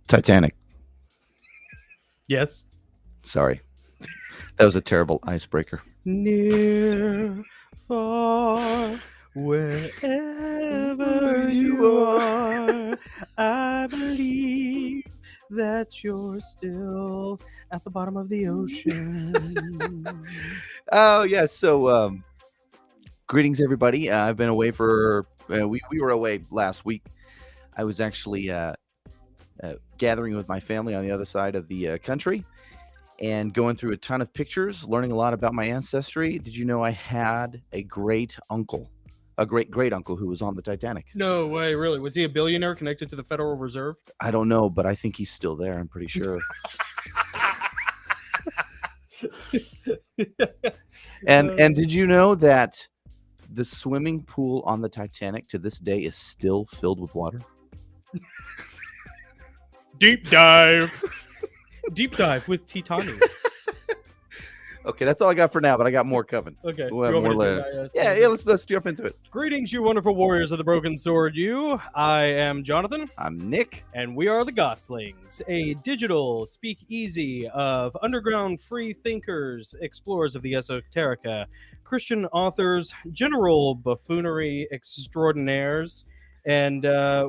Titanic. Yes. Sorry. That was a terrible icebreaker. Near, far, wherever you are, I believe that you're still at the bottom of the ocean. Oh, yeah. So, greetings, everybody. I've been away for, we were away last week. I was actually gathering with my family on the other side of the country and going through a ton of pictures, learning a lot about my ancestry. Did you know I had a great uncle, a great uncle who was on the Titanic? No way, really? Was he a billionaire connected to the Federal Reserve? I don't know, but I think he's still there. I'm pretty sure. And did you know that the swimming pool on the Titanic to this day is still filled with water? Deep dive. Deep dive with Titani. Okay, that's all I got for now, but I got more coming. Okay. We'll have You want me more to do later. my, Yeah, let's jump into it. Greetings, you wonderful warriors of the broken sword, you. I am Jonathan, I'm Nick. and we are the Gosslings, a digital speakeasy of underground free thinkers, explorers of the esoterica, Christian authors, general buffoonery extraordinaires, and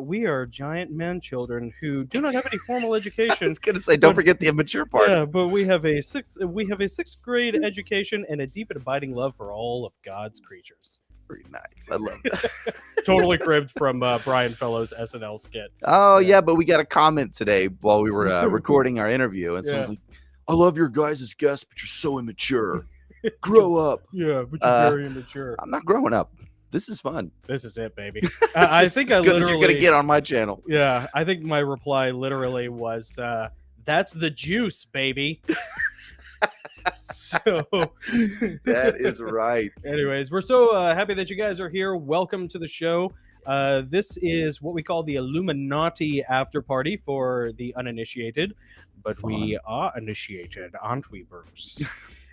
we are giant man children who do not have any formal I education. was gonna say, don't But- forget the immature part. Yeah, but we have a sixth grade education and a deep and abiding love for all of God's creatures. Pretty nice. I love that. Totally cribbed from Brian Fellows' SNL skit. Oh Yeah. yeah, but we got a comment today while we were recording our interview, and someone's Yeah. like, "I love your guys' guests, but you're so immature. Grow up." Yeah, but you're very immature. I'm not growing up. This is fun. This is it, baby. I This is think as I good as you're literally gonna get on my channel. Yeah, I think my reply literally was, "That's the juice, baby." So, That is right. anyways, we're so happy that you guys are here. Welcome to the show. This is what we call the Illumi-Naughty after party for the uninitiated, but we are initiated, aren't we, Bruce?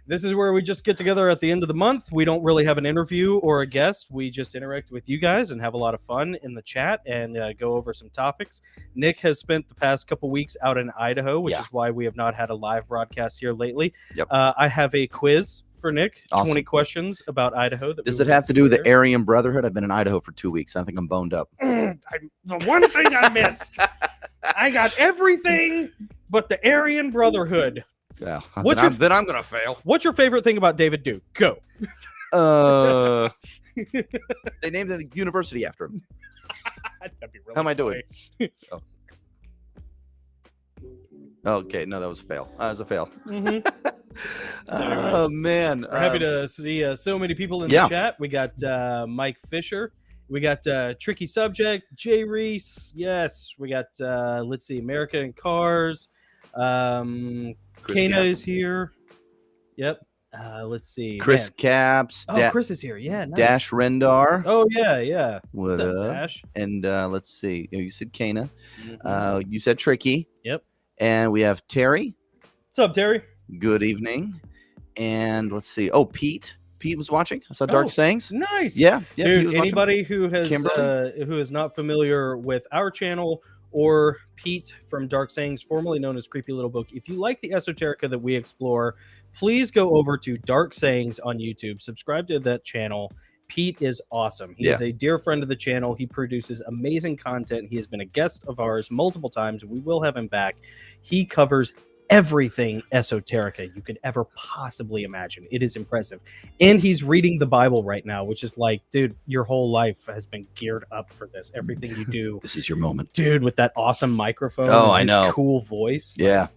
This is where we just get together at the end of the month. We don't really have an interview or a guest. We just interact with you guys and have a lot of fun in the chat and go over some topics. Nick has spent the past couple weeks out in Idaho, which is why we have not had a live broadcast here lately. Yep. I have a quiz for Nick. Awesome. 20 questions about Idaho. Does it have to do with the Aryan Brotherhood? I've been in Idaho for 2 weeks. I think I'm boned up. The one thing I missed. I got everything but the Aryan Brotherhood. Yeah. What's Then I'm gonna fail. What's your favorite thing about David Duke? Go. They named a university after him. That'd be really How am I funny. doing? Okay, no, that was a fail. That was a fail. Mhm. Oh man, We're happy to see so many people in yeah. the chat. We got Mike Fisher. We got Tricky Subject, Jay Reese. Yes, we got let's see, America in Cars. Kana is here. Yep. Let's see. Chris Man. Caps. Oh, Chris is here. Yeah. Nice. Dash Rendar. Oh yeah. What What's up, up? Dash? And let's see. You said Kana. Mhm. You said Tricky. Yep. And we have Terry. What's up, Terry? Good evening. And let's see. Oh, Pete. Pete was watching. I saw Dark Oh, Sayings. Nice. Yeah. Pete Dude, was watching. anybody who Kimberly? is not familiar with our channel or Pete from Dark Sayings, formerly known as Creepy Little Book, if you like the esoterica that we explore, please go over to Dark Sayings on YouTube. Subscribe to that channel. Pete is awesome. He is a dear friend of the channel. He produces amazing content. He has been a guest of ours multiple times. We will have him back. He covers everything esoterica you could ever possibly imagine. It is impressive. And he's reading the Bible right now, which is like, dude, your whole life has been geared up for this. Everything you do. This is your moment. Dude, with that awesome microphone. Oh, and I his know. cool voice. Yeah.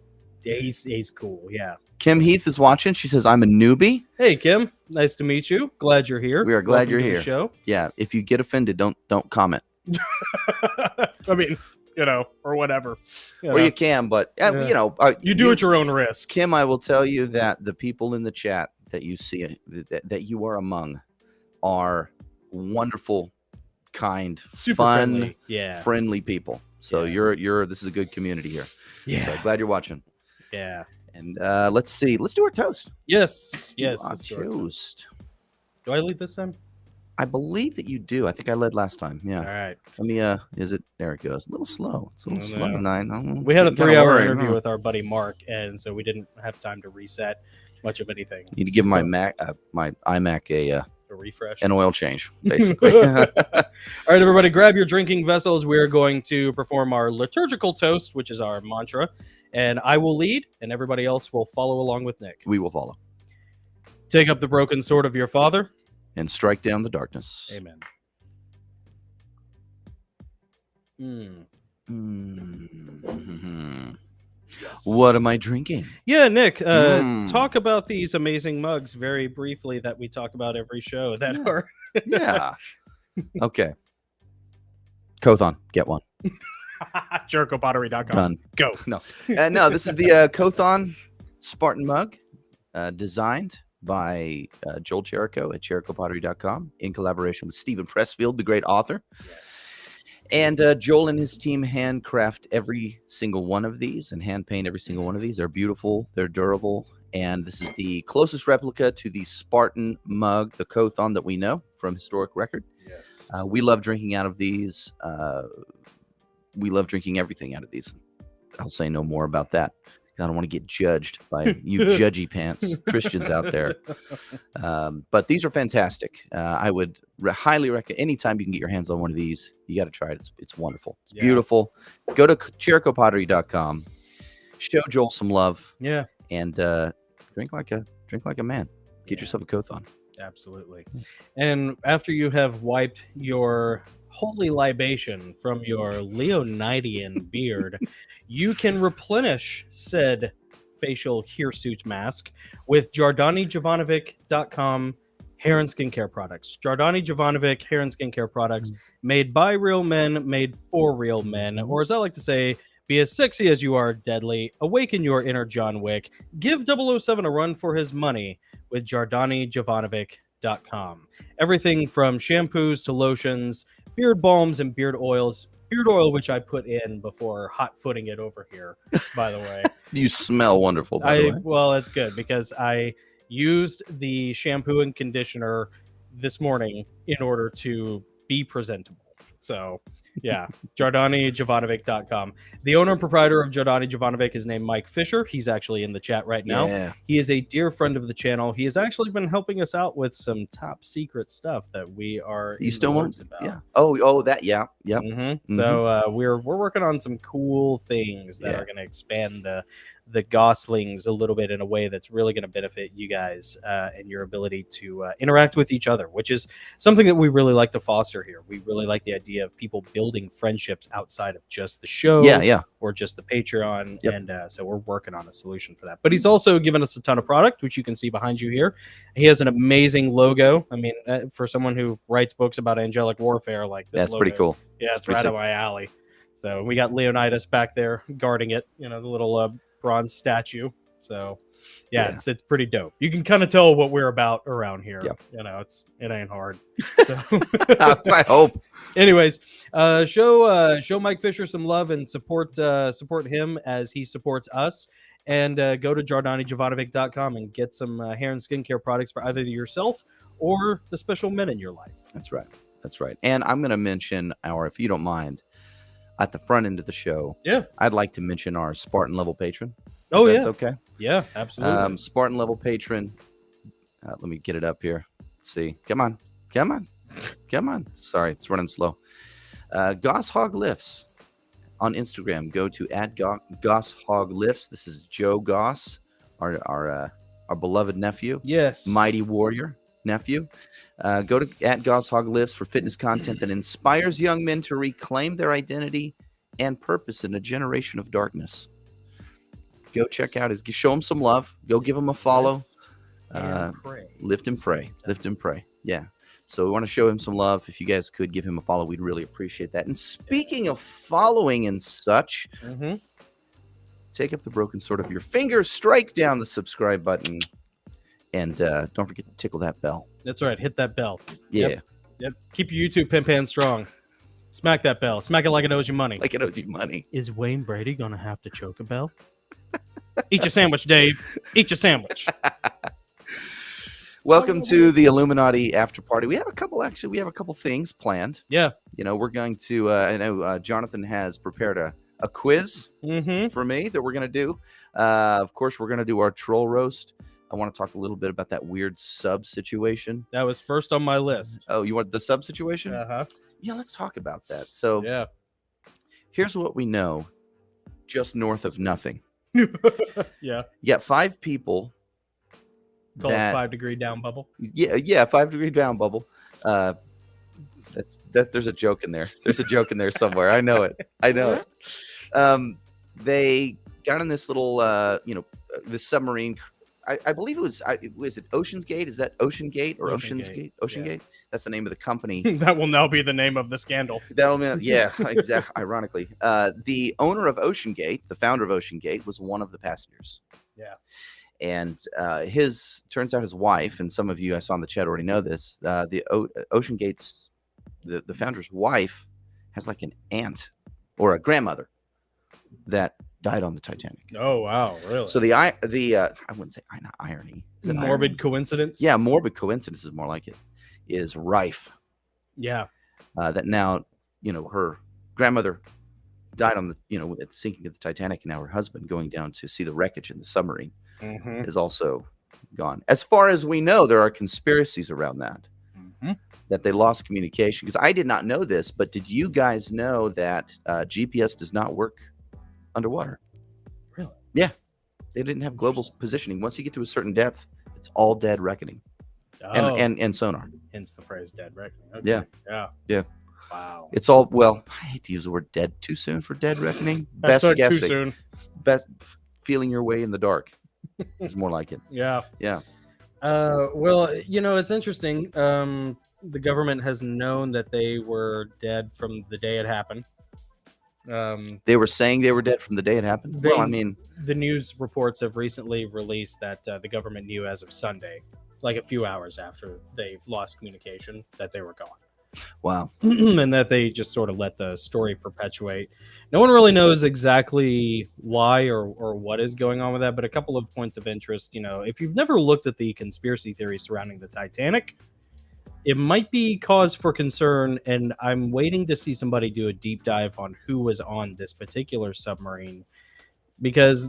He's cool. Yeah. Kim Heath is watching. She says, I'm a newbie. Hey, Kim. Nice to meet you. Glad you're here. We are glad Welcome you're to the here. show. Yeah. If you get offended, don't comment. I mean, or whatever. Or you can, but Yeah. You do at your own risk. Kim, I will tell you that the people in the chat that you see that you are among are wonderful, kind, Super fun, friendly. Yeah. friendly people. So you're this is a good community here. Yeah. So glad you're watching. Yeah. And let's see. Let's do our toast. Yes. Do Yes. our let's do it. toast. Do I lead this time? I believe that you do. I think I led last time. Yeah. All right. Let me. Is it? There it goes. A little slow. It's a little slow No. tonight. We had a Kinda 3-hour worried, interview huh? with our buddy Mark, and so we didn't have time to reset much of anything. Need to give my So, my iMac a refresh. an oil change, basically. All right, everybody, grab your drinking vessels. We're going to perform our liturgical toast, which is our mantra, and I will lead, and everybody else will follow along with Nick. We will follow Take up the broken sword of your father. and strike down the darkness. Amen. Yes. What am I drinking? Yeah, Nick, talk about these amazing mugs very briefly that we talk about every show that are... Yeah. Okay. Kothon, get one. Geopolitical.com. Done. Go. No, no. This is the Kothon Spartan mug, designed by Joel Jericho at JerichoPottery.com in collaboration with Stephen Pressfield, the great author. Yes. And Joel and his team handcraft every single one of these and hand paint every single one of these. They're beautiful. They're durable. And this is the closest replica to the Spartan mug, the Kothon that we know from historic record. Yes. We love drinking out of these. We love drinking everything out of these. I'll say no more about that. I don't want to get judged by you judgy pants Christians out there. But these are fantastic. I would highly recommend anytime you can get your hands on one of these, you got to try it. It's wonderful. It's beautiful. Go to JerichoPottery.com. Show Joel some love. Yeah. And drink like a man. Get yourself a Kothon. Absolutely. And after you have wiped your holy libation from your Leonidian beard, you can replenish said facial hirsute mask with JardaniJovanovic.com hair and skincare products. Jardani Jovanovic hair and skincare products made by real men, made for real men, or as I like to say, be as sexy as you are deadly, awaken your inner John Wick, give 007 a run for his money with JardaniJovanovic.com. Everything from shampoos to lotions, beard balms, and beard oils. Beard oil, which I put in before hot-footing it over here, by the way. You smell wonderful, by the way. Well, that's good because I used the shampoo and conditioner this morning in order to be presentable. So, yeah, JardaniJovanovic.com. The owner and proprietor of Jardani Jovanovic is named Mike Fisher. He's actually in the chat right now. Yeah. He is a dear friend of the channel. He has actually been helping us out with some top secret stuff that we are. You still want? About. Yeah. Oh, that. Yeah. Yep. Mm-hmm. So we're working on some cool things that are going to expand the Gosslings a little bit in a way that's really going to benefit you guys and your ability to interact with each other, which is something that we really like to foster here. We really like the idea of people building friendships outside of just the show, or just the Patreon, and so we're working on a solution for that. But he's also given us a ton of product, which you can see behind you here. He has an amazing logo. I mean, for someone who writes books about angelic warfare, like this, that's logo, pretty cool. Yeah, it's right up my alley. So we got Leonidas back there guarding it, the little bronze statue. So it's pretty dope. You can kind of tell what we're about around here. It ain't hard. So. I hope. Anyways, show Mike Fisher some love and support him as he supports us. And go to JardaniJovanovic.com and get some hair and skincare products for either yourself or the special men in your life. That's right. And I'm going to mention if you don't mind, at the front end of the show, I'd like to mention our Spartan level patron. That's okay. Yeah, absolutely. Spartan level patron. Let me get it up here. Let's see. Come on. Sorry, it's running slow. Gosshog Lifts on Instagram. Go to @Gosshog Lifts. This is Joe Goss, our beloved nephew. Yes. Mighty warrior nephew. Go to @Gosshog Lifts for fitness content that inspires young men to reclaim their identity and purpose in a generation of darkness. Go check out show him some love. Go give him a follow. Lift and pray. Yeah. So we want to show him some love. If you guys could give him a follow, we'd really appreciate that. And speaking of following and such, take up the broken sword of your finger, strike down the subscribe button, and don't forget to tickle that bell. That's right. Hit that bell. Yeah. Yep. Keep your YouTube pimp strong. Smack that bell. Smack it like it owes you money. Like it owes you money. Is Wayne Brady going to have to choke a bell? Eat your sandwich, Dave. Eat your sandwich. Welcome to the Illuminati after party. We have a couple things planned. Yeah. We're going to. I know Jonathan has prepared a quiz for me that we're going to do. Of course, we're going to do our troll roast. I want to talk a little bit about that weird sub situation. That was first on my list. Oh, you want the sub situation? Yeah, let's talk about that. So, yeah, here's what we know: just north of nothing. yeah. 5 people. Call it 5 degree down bubble. Yeah, 5 degree down bubble. That's there's a joke in there. There's a joke in there somewhere. I know it. They got in this little, this submarine. I believe it was it Ocean's Gate? Is that Ocean Gate or Ocean's Gate? Ocean Gate. That's the name of the company. That will now be the name of the scandal. Exactly. Ironically, the owner of Ocean Gate, the founder of Ocean Gate, was one of the passengers. Yeah. And turns out his wife, and some of you I saw in the chat already know this, the Ocean Gate's, the founder's wife has like an aunt or a grandmother that died on the Titanic. Oh, wow. Really? So I wouldn't say not irony. Is it morbid irony? Coincidence? Yeah, morbid coincidence is more like it, is rife. Yeah. That now, her grandmother died on the, at the sinking of the Titanic, and now her husband going down to see the wreckage in the submarine is also gone. As far as we know, there are conspiracies around that, that they lost communication. Because I did not know this, but did you guys know that GPS does not work underwater? Really? Yeah. They didn't have global positioning. Once you get to a certain depth, it's all dead reckoning. Oh. And sonar. Hence the phrase dead reckoning. Okay. Yeah. Wow. It's all, well, I hate to use the word dead too soon for dead reckoning. Best guessing. Too soon. Best feeling your way in the dark is more like it. Yeah. Well, it's interesting. The government has known that they were dead from the day it happened. They were saying they were dead from the day it happened. The news reports have recently released that the government knew as of Sunday, like a few hours after they lost communication, that they were gone. Wow. And that they just sort of let the story perpetuate. No one really knows exactly why or what is going on with that, but a couple of points of interest. If you've never looked at the conspiracy theory surrounding the Titanic, it might be cause for concern, and I'm waiting to see somebody do a deep dive on who was on this particular submarine, because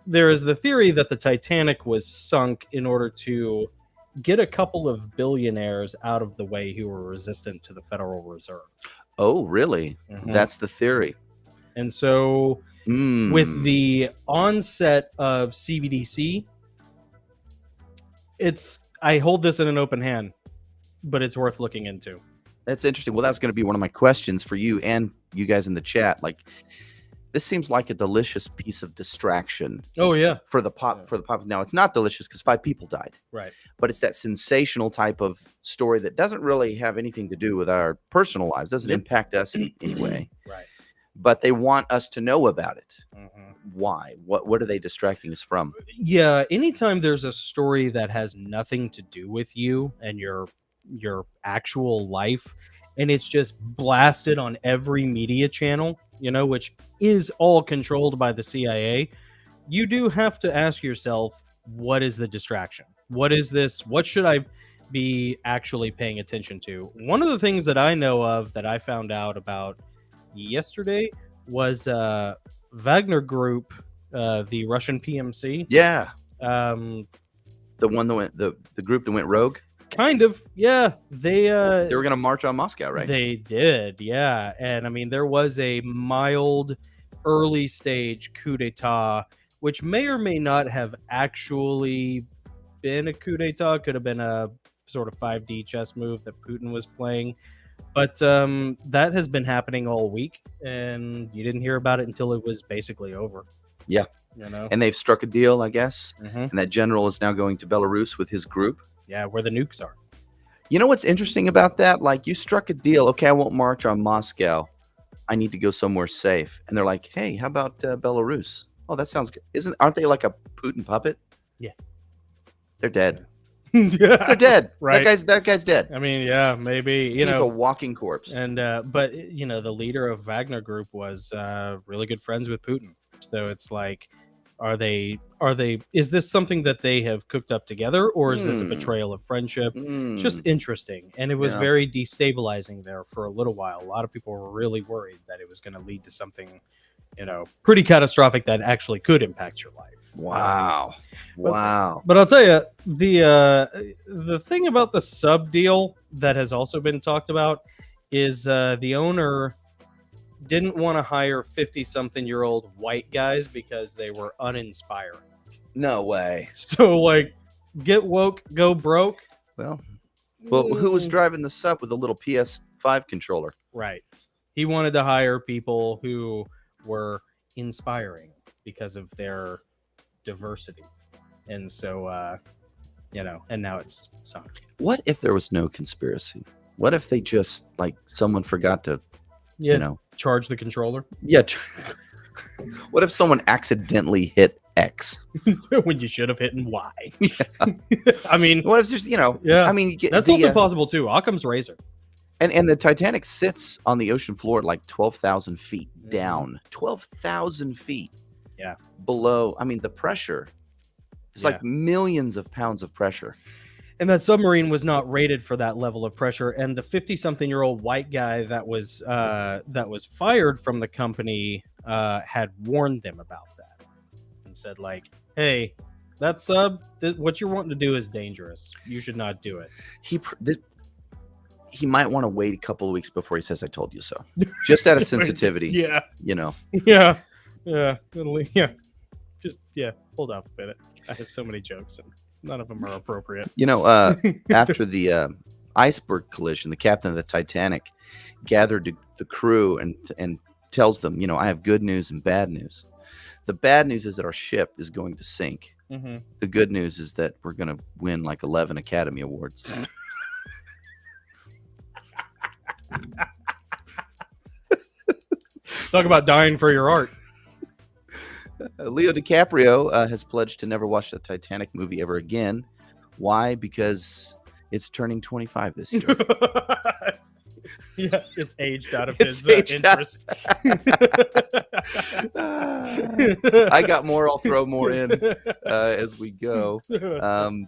there is the theory that the Titanic was sunk in order to get a couple of billionaires out of the way who were resistant to the Federal Reserve. Oh, really? That's the theory. And so with the onset of CBDC, I hold this in an open hand, but it's worth looking into. That's interesting. Well, that's going to be one of my questions for you and you guys in the chat. Like, this seems like a delicious piece of distraction. Oh yeah, for the pop. Now, it's not delicious because 5 people died. Right. But it's that sensational type of story that doesn't really have anything to do with our personal lives. Doesn't impact us in any way. Right. But they want us to know about it. Why? What are they distracting us from? Yeah. Anytime there's a story that has nothing to do with you and your actual life, and it's just blasted on every media channel, which is all controlled by the CIA, you do have to ask yourself, what is the distraction? What is this? What should I be actually paying attention to? One of the things that I know of that I found out about yesterday was Wagner Group, the Russian PMC. Yeah. The one that went, the group that went rogue. Kind of, yeah. They were going to march on Moscow, right? They did, yeah. And there was a mild early stage coup d'etat, which may or may not have actually been a coup d'etat. Could have been a sort of 5D chess move that Putin was playing. But that has been happening all week, and you didn't hear about it until it was basically over. Yeah. And they've struck a deal, I guess. And that general is now going to Belarus with his group. Yeah, where the nukes are. You know what's interesting about that? Like, you struck a deal. Okay, I won't march on Moscow. I need to go somewhere safe. And they're like, hey, how about Belarus? Oh, that sounds good. Aren't they like a Putin puppet? Yeah. They're dead. They're dead. Right. That guy's dead. Yeah, maybe. He's a walking corpse. And but the leader of Wagner Group was really good friends with Putin. So it's like, Are they? Is this something that they have cooked up together, or is this a betrayal of friendship? It's just interesting, and it was very destabilizing there for a little while. A lot of people were really worried that it was going to lead to something, pretty catastrophic that actually could impact your life. Wow. But I'll tell you, the thing about the sub deal that has also been talked about is the owner didn't want to hire 50-something-year-old white guys because they were uninspiring. No way. So, like, get woke, go broke. Well, who was driving the sub with a little PS5 controller? Right. He wanted to hire people who were inspiring because of their diversity. And so, and now it's sunk. What if there was no conspiracy? What if they just, like, someone forgot to, charge the controller? Yeah. What if someone accidentally hit X when you should have hit Y? Yeah. I mean, what if just, yeah. I mean, that's also possible too. Occam's razor. And the Titanic sits on the ocean floor at like 12,000 feet down. 12,000 feet. Yeah. Below. I mean, the pressure is like millions of pounds of pressure. And that submarine was not rated for that level of pressure. And the 50-something-year-old white guy that was fired from the company had warned them about that and said, like, hey, that sub, what you're wanting to do is dangerous. You should not do it. He might want to wait a couple of weeks before he says, I told you so. Just out of sensitivity. Yeah. Yeah. Just, hold off a minute. I have so many jokes and none of them are appropriate. After the iceberg collision, the captain of the Titanic gathered the crew and tells them, I have good news and bad news. The bad news is that our ship is going to sink. Mm-hmm. The good news is that we're going to win like 11 Academy Awards. Talk about dying for your art. Leo DiCaprio has pledged to never watch the Titanic movie ever again. Why? Because it's turning 25 this year. It's aged out of his interest. I got more. I'll throw more in as we go. Awesome.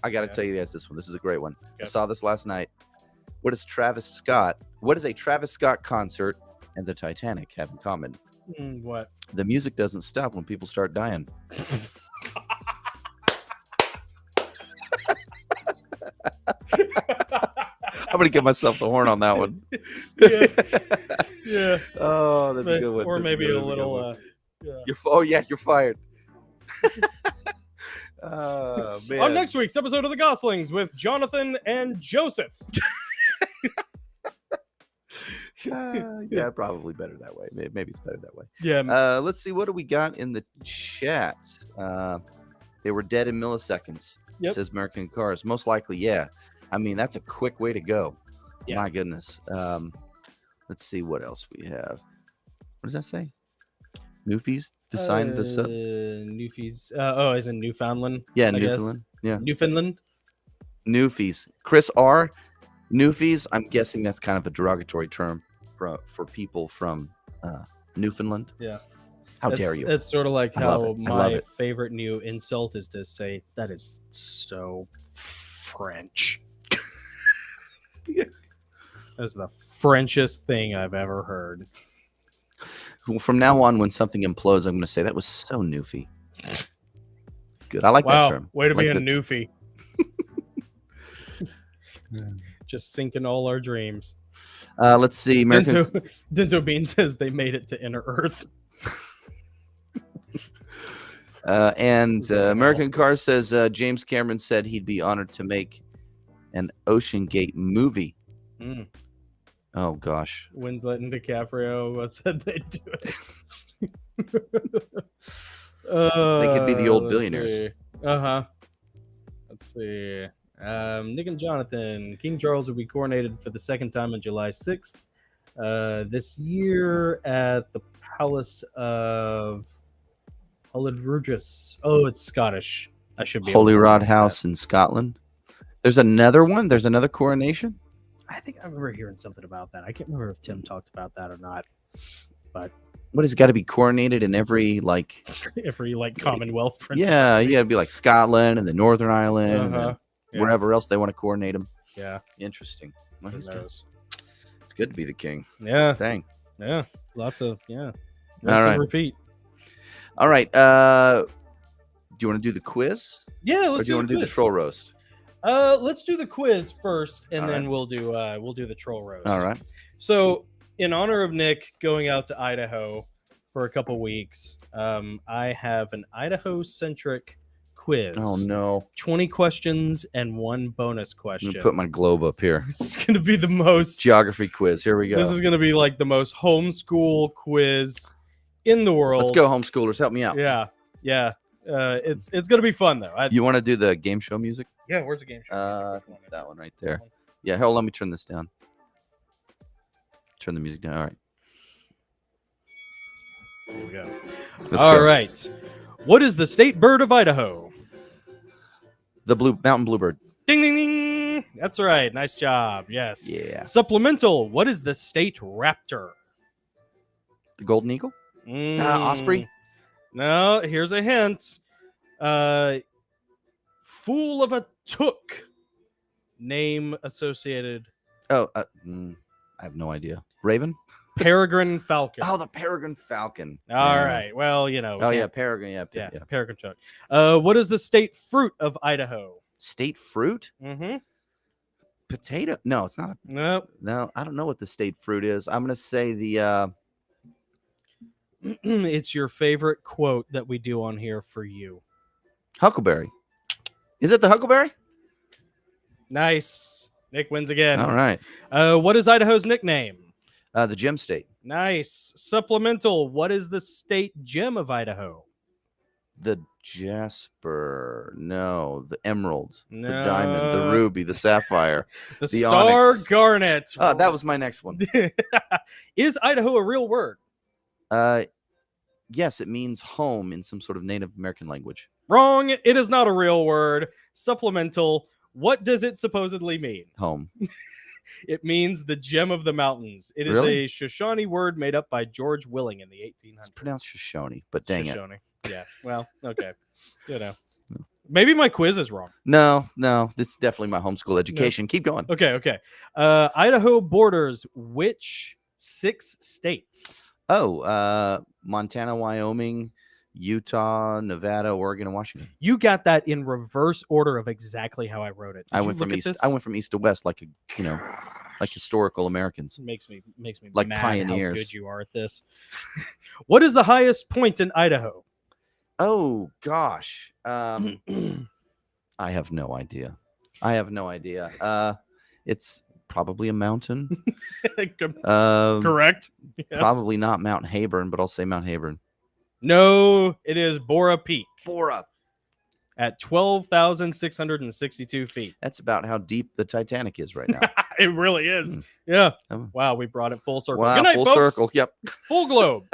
I got to tell you guys this one. This is a great one. Okay. I saw this last night. What does a Travis Scott concert and the Titanic have in common? What? The music doesn't stop when people start dying. I'm gonna give myself the horn on that one. Yeah. Oh, that's a good one. Or maybe a little. You're fired. Oh, man. On next week's episode of the Gosslings with Jonathan and Joseph. Yeah, probably better that way. Maybe it's better that way. Yeah. Let's see. What do we got in the chat? They were dead in milliseconds. Yep. Says American Cars. Most likely, yeah. I mean, that's a quick way to go. Yeah. My goodness. Let's see what else we have. What does that say? Newfies designed the sub. Newfies. As in Newfoundland. Yeah, Newfoundland. Yeah. Newfoundland. Newfies. Chris R. Newfies. I'm guessing that's kind of a derogatory term for people from Newfoundland. Yeah. How dare you? It's sort of like how my favorite new insult is to say that is so French. That's the Frenchest thing I've ever heard. Well, from now on, when something implodes, I'm going to say that was so Newfie. It's good. I like that term. Way to be a Newfie. Just sinking all our dreams. Let's see. Dinto Bean says they made it to Inner Earth. American Car says James Cameron said he'd be honored to make an Ocean Gate movie. Oh gosh. Winslet and DiCaprio said they'd do it. They could be the old billionaires. Let's see. Nick and Jonathan. King Charles will be coronated for the second time on July 6th. This year at the Palace of Holyrood. Oh, it's Scottish. I should be Holyrood House in Scotland. There's another one. There's another coronation. I think I remember hearing something about that. I can't remember if Tim talked about that or not. But what has got to be coronated in every like every like Commonwealth prince. yeah, you got to be like Scotland and the Northern Ireland and then Yeah. wherever else they want to coordinate them. Yeah. Interesting. Well, Who he's good. knows? It's good to be the king. Yeah. Dang. Yeah. Lots of rinse All right. and repeat. All right. Do you want to do the quiz? Yeah, Or let's do you want to do the quiz. troll roast? Let's do the quiz first, and All then right. we'll do the troll roast. All right. So, in honor of Nick going out to Idaho for a couple weeks, I have an Idaho-centric quiz. Oh no. 20 questions and one bonus I'm question. gonna put my globe up here. This is going to be the most Geography quiz. Here we go. This is going to be like the most homeschool quiz in the world. Let's go, homeschoolers. Help me out. Yeah. It's going to be fun though. You want to do the game show music? Yeah, where's the game show? I think it's that one right there. Yeah, hold on, let me turn this down. Turn the music down. All right. Here we go. Let's All go. right. What is the state bird of Idaho? The mountain bluebird. Ding, ding, ding. That's right. Nice job. Yes. Yeah. Supplemental. What is the state raptor? The golden eagle? Osprey? No, here's a hint. Fool of a took. Name associated. Oh, I have no idea. Raven? Peregrine falcon. Oh, the peregrine falcon. All right. Well, you know. Oh, yeah, peregrine. Yeah. Peregrine took. What is the state fruit of Idaho? State fruit? Mm-hmm. Potato? No, it's not. Nope. No, I don't know what the state fruit is. I'm going to say the... It's your favorite quote that we do on here for you. huckleberry. Is it the huckleberry? Nice. Nick wins again. All right. What is Idaho's nickname? The gem state. Nice. Supplemental. What is the state gem of Idaho? The jasper. No. The emerald. No. The diamond. The ruby. The sapphire. The the star onyx. garnet. Oh, that was my next one. Is Idaho a real word? Yes, it means home in some sort of Native American language. Wrong. It is not a real word. Supplemental. What does it supposedly mean? Home. It means the gem of the mountains. It is Really? a Shoshone word made up by George Willing in the 1800s. It's pronounced Shoshone, but dang it. Shoshone. Yeah. Well, okay. You know. Maybe my quiz is wrong. No. This is definitely my homeschool education. Keep going. Okay. Idaho borders which 6 states? Oh, Montana, Wyoming, Utah, Nevada, Oregon, and Washington. You got that in reverse order of exactly how I wrote it. Did I you went from look at east. this? I went from east to west, like like historical Americans. Makes me like mad pioneers. how good you are at this. What is the highest point in Idaho? Oh gosh, I have no idea. It's probably a mountain. Correct. Yes. Probably not Mount Hayburn, but I'll say Mount Hayburn. No, it is Bora Peak Bora. at 12,662 feet. That's about how deep the Titanic is right now. It really is. Yeah. Oh. Wow, we brought it full circle. Wow, Good night, full folks. circle. Yep. Full globe.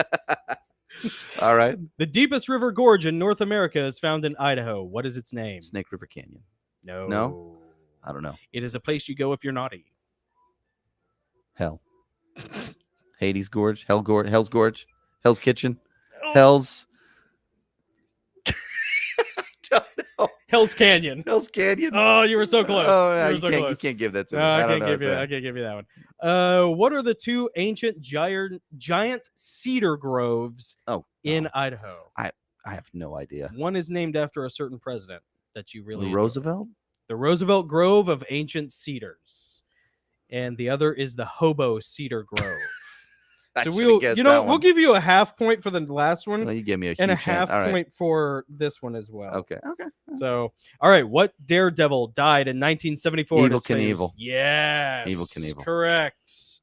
All right. The deepest river gorge in North America is found in Idaho. What is its name? Snake River Canyon. No. I don't know. It is a place you go if you're naughty. Hell. Hades Gorge. Hell's Gorge. Hell's Kitchen. Hell's. Don't know. Hell's Canyon. Hell's Canyon. Oh, you were so close. Oh, no, you were you so can't. close. You can't give that to me. No, I don't can't know. give you. I can't give you that one. What are the 2 ancient giant cedar groves in Idaho? I have no idea. One is named after a certain president that you really enjoy. Roosevelt. The Roosevelt Grove of Ancient Cedars, and the other is the Hobo Cedar Grove. I So should've guessed that we'll one. give you a half point for the last one, Well, you gave me a and a huge hint. half All right. point for this one as well. Okay. So, all right, what daredevil died in 1974? Evel in his famous- Knievel. Yes. Evel Knievel. Correct.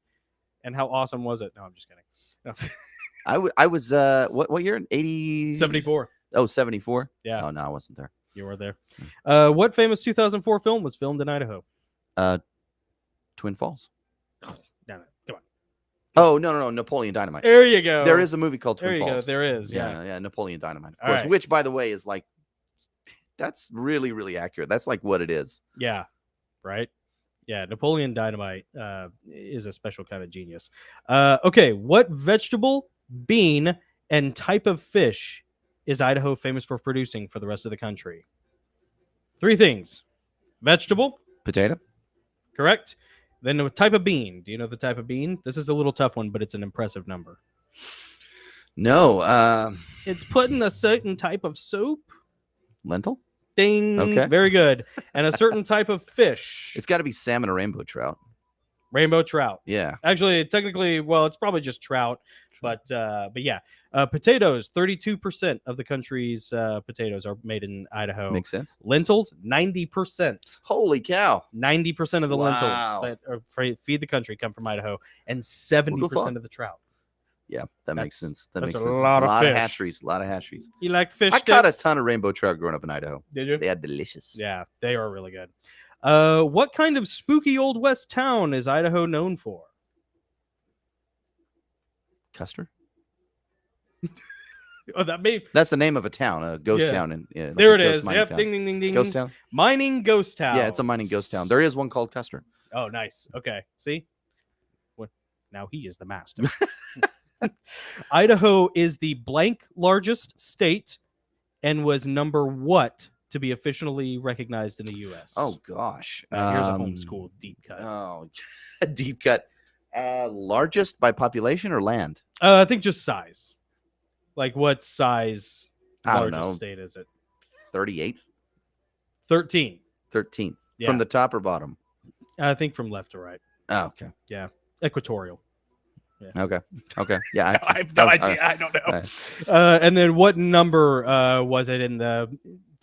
And how awesome was it? No, I'm just kidding. No. I was what year? 80 74. Oh, 74? Yeah. Oh no, I wasn't there. You were there. What famous 2004 film was filmed in Idaho? Twin Falls. No, come on. Oh, no, Napoleon Dynamite. There you go. There is a movie called There Twin you Falls. go. There is. Yeah. Yeah, Napoleon Dynamite, of All course, right. which by the way is like that's really really accurate. That's like what it is. Yeah. Right. Yeah. Napoleon Dynamite is a special kind of genius. Okay. What vegetable bean, and type of fish is Idaho famous for producing for the rest of the country? 3 things. Vegetable, Potato. correct. Then the type of bean. Do you know the type of bean? This is a little tough one, but it's an impressive number. No. It's put in a certain type of soup. Lentil. Ding. Okay. Very good. And a certain type of fish. It's got to be salmon or rainbow trout. Rainbow trout. Yeah. Actually, technically, well, it's probably just trout. But yeah. Potatoes, 32% of the country's potatoes are made in Idaho. Makes sense. Lentils, 90%. Holy cow. 90% of the Wow. lentils that are feed the country come from Idaho, and 70% of the trout. Yeah, that makes sense. That that's makes a sense. lot of fish. hatcheries. A lot of hatcheries. You like fish I caught a sticks? ton of rainbow trout growing up in Idaho. Did you? They are delicious. Yeah, they are really good. What kind of spooky old west town is Idaho known for? Custer. Oh, that may. That's the name of a town, a ghost Yeah. town. Like There a it ghost is. mining Yep. town. Ding, ding, ding, ding. Ghost town. Mining ghost town. Yeah, it's a mining ghost town. There is one called Custer. Oh, nice. Okay. See? What? Now he is the master. Idaho is the blank largest state and was number what to be officially recognized in the U.S.? Oh gosh. Now, here's a homeschool deep cut. Oh, a deep cut. Largest by population or land? I think just size. Like what size I don't largest know. state is it? 38th, 13. 13th. Yeah. From the top or bottom? I think from left to right. Oh, okay. Equatorial. Okay. Yeah. I have no idea. I don't know. All right. And then what number was it in the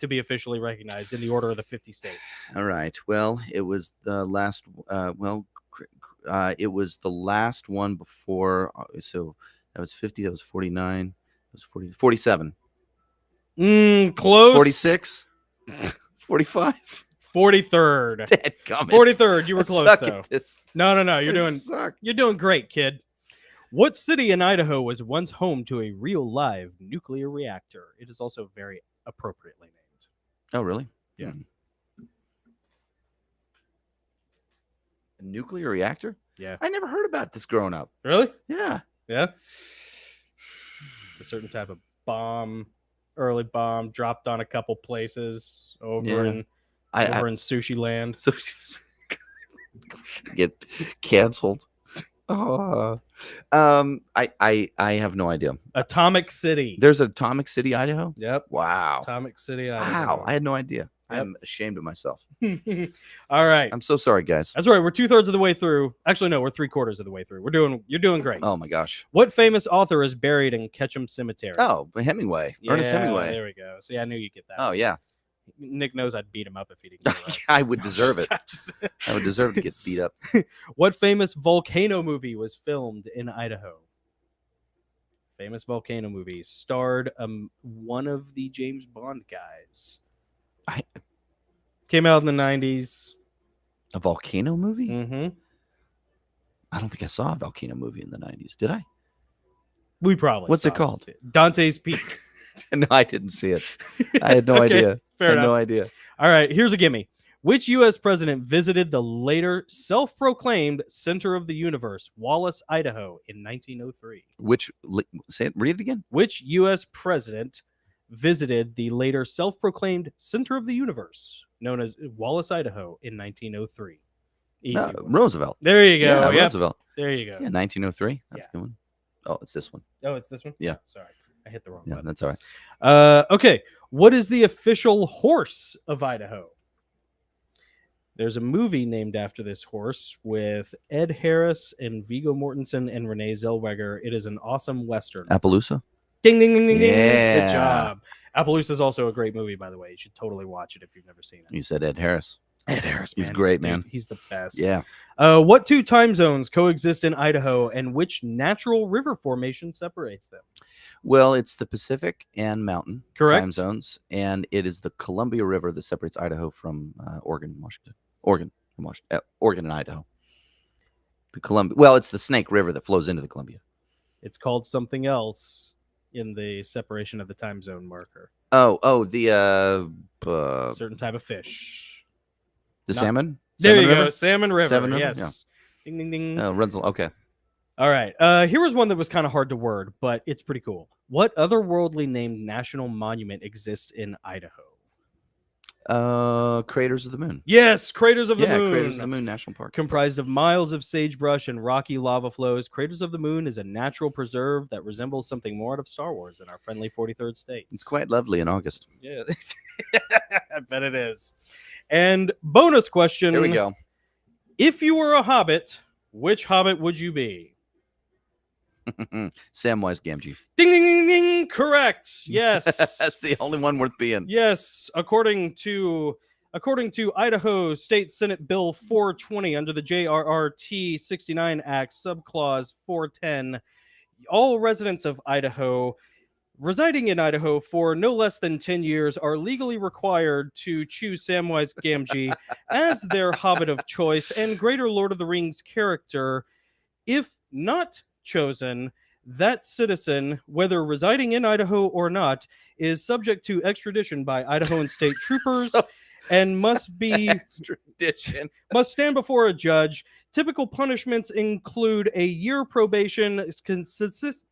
to be officially recognized in the order of the 50 states? All right. Well, it was the last. It was the last one before. So that was 50. That was 49. That was 40. 47. Close. 46. 45. 43rd. Dadgummit. 43rd. You were I close suck though. at this. No. I You're doing great, kid. What city in Idaho was once home to a real live nuclear reactor? It is also very appropriately named. Oh, really? Yeah. A nuclear reactor? Yeah. I never heard about this growing up. Really? Yeah. Yeah. It's a certain type of bomb, early bomb, dropped on a couple places over in Sushi Land. So get canceled. Oh, I have no idea. Atomic City. There's Atomic City, Idaho. Yep. Wow. Atomic City, Idaho. Wow. I had no idea. Yep. I'm ashamed of myself. All right. I'm so sorry, guys. That's right. We're 2/3 of the way through. Actually, no, we're 3/4 of the way through. You're doing great. Oh my gosh. What famous author is buried in Ketchum Cemetery? Oh, Hemingway. Ernest Hemingway. There we go. See, I knew you'd get that. Oh yeah. Nick knows I'd beat him up if he didn't get it right. I would deserve it. I would deserve to get beat up. What famous volcano movie was filmed in Idaho? Famous volcano movie starred one of the James Bond guys. Came out in the 90s. A volcano movie? Mm-hmm. I don't think I saw a volcano movie in the 90s. Did I? We probably. What's saw it called? Dante's Peak. No, I didn't see it. I had no Okay, idea. Fair I had enough. no idea. All right, here's a gimme. Which U.S. president visited the later self-proclaimed center of the universe, Wallace, Idaho, in 1903? Read it again. Which U.S. president visited the later self-proclaimed center of the universe, known as Wallace, Idaho, in 1903? Easy one. Roosevelt. There you go. Yeah, Yep. Roosevelt. There you go. Yeah, 1903. That's Yeah. a good one. Oh, it's this one. Oh, it's this one? Yeah. Oh, sorry. I hit the wrong Yeah, button. that's all right. Okay. What is the official horse of Idaho? There's a movie named after this horse with Ed Harris and Viggo Mortensen and Renee Zellweger. It is an awesome Western. Appaloosa. Ding, ding, ding, ding, ding. Yeah. Good job. Appaloosa is also a great movie, by the way. You should totally watch it if you've never seen it. You said Ed Harris. Ed Harris, He's man. great, Dude, man. He's the best. Yeah. What two time zones coexist in Idaho, and which natural river formation separates them? Well, it's the Pacific and Mountain Correct. time zones, and it is the Columbia River that separates Idaho from Oregon and Washington. Oregon and Idaho. The Columbia. Well, it's the Snake River that flows into the Columbia. It's called something else in the separation of the time zone marker. The Certain type of fish. salmon. There Salmon you River? go. Salmon River. Salmon River? Yes. Ding, ding, ding. Runs. Okay. All right. Here was one that was kind of hard to word, but it's pretty cool. What otherworldly named national monument exists in Idaho? Craters of the Moon. Yes, Craters of the Moon. Craters of the Moon National Park. Comprised of miles of sagebrush and rocky lava flows, Craters of the Moon is a natural preserve that resembles something more out of Star Wars in our friendly 43rd state. It's quite lovely in August. Yeah, I bet it is. And bonus question. Here we go. If you were a hobbit, which hobbit would you be? Samwise Gamgee. Ding, ding, ding, ding. Correct. Yes. That's the only one worth being. Yes. According to Idaho State Senate Bill 420 under the JRRT 69 Act, subclause 410, all residents of Idaho residing in Idaho for no less than 10 years are legally required to choose Samwise Gamgee as their hobbit of choice and greater Lord of the Rings character. If not chosen, that citizen, whether residing in Idaho or not, is subject to extradition by Idaho and state troopers and must stand before a judge. Typical punishments include a year probation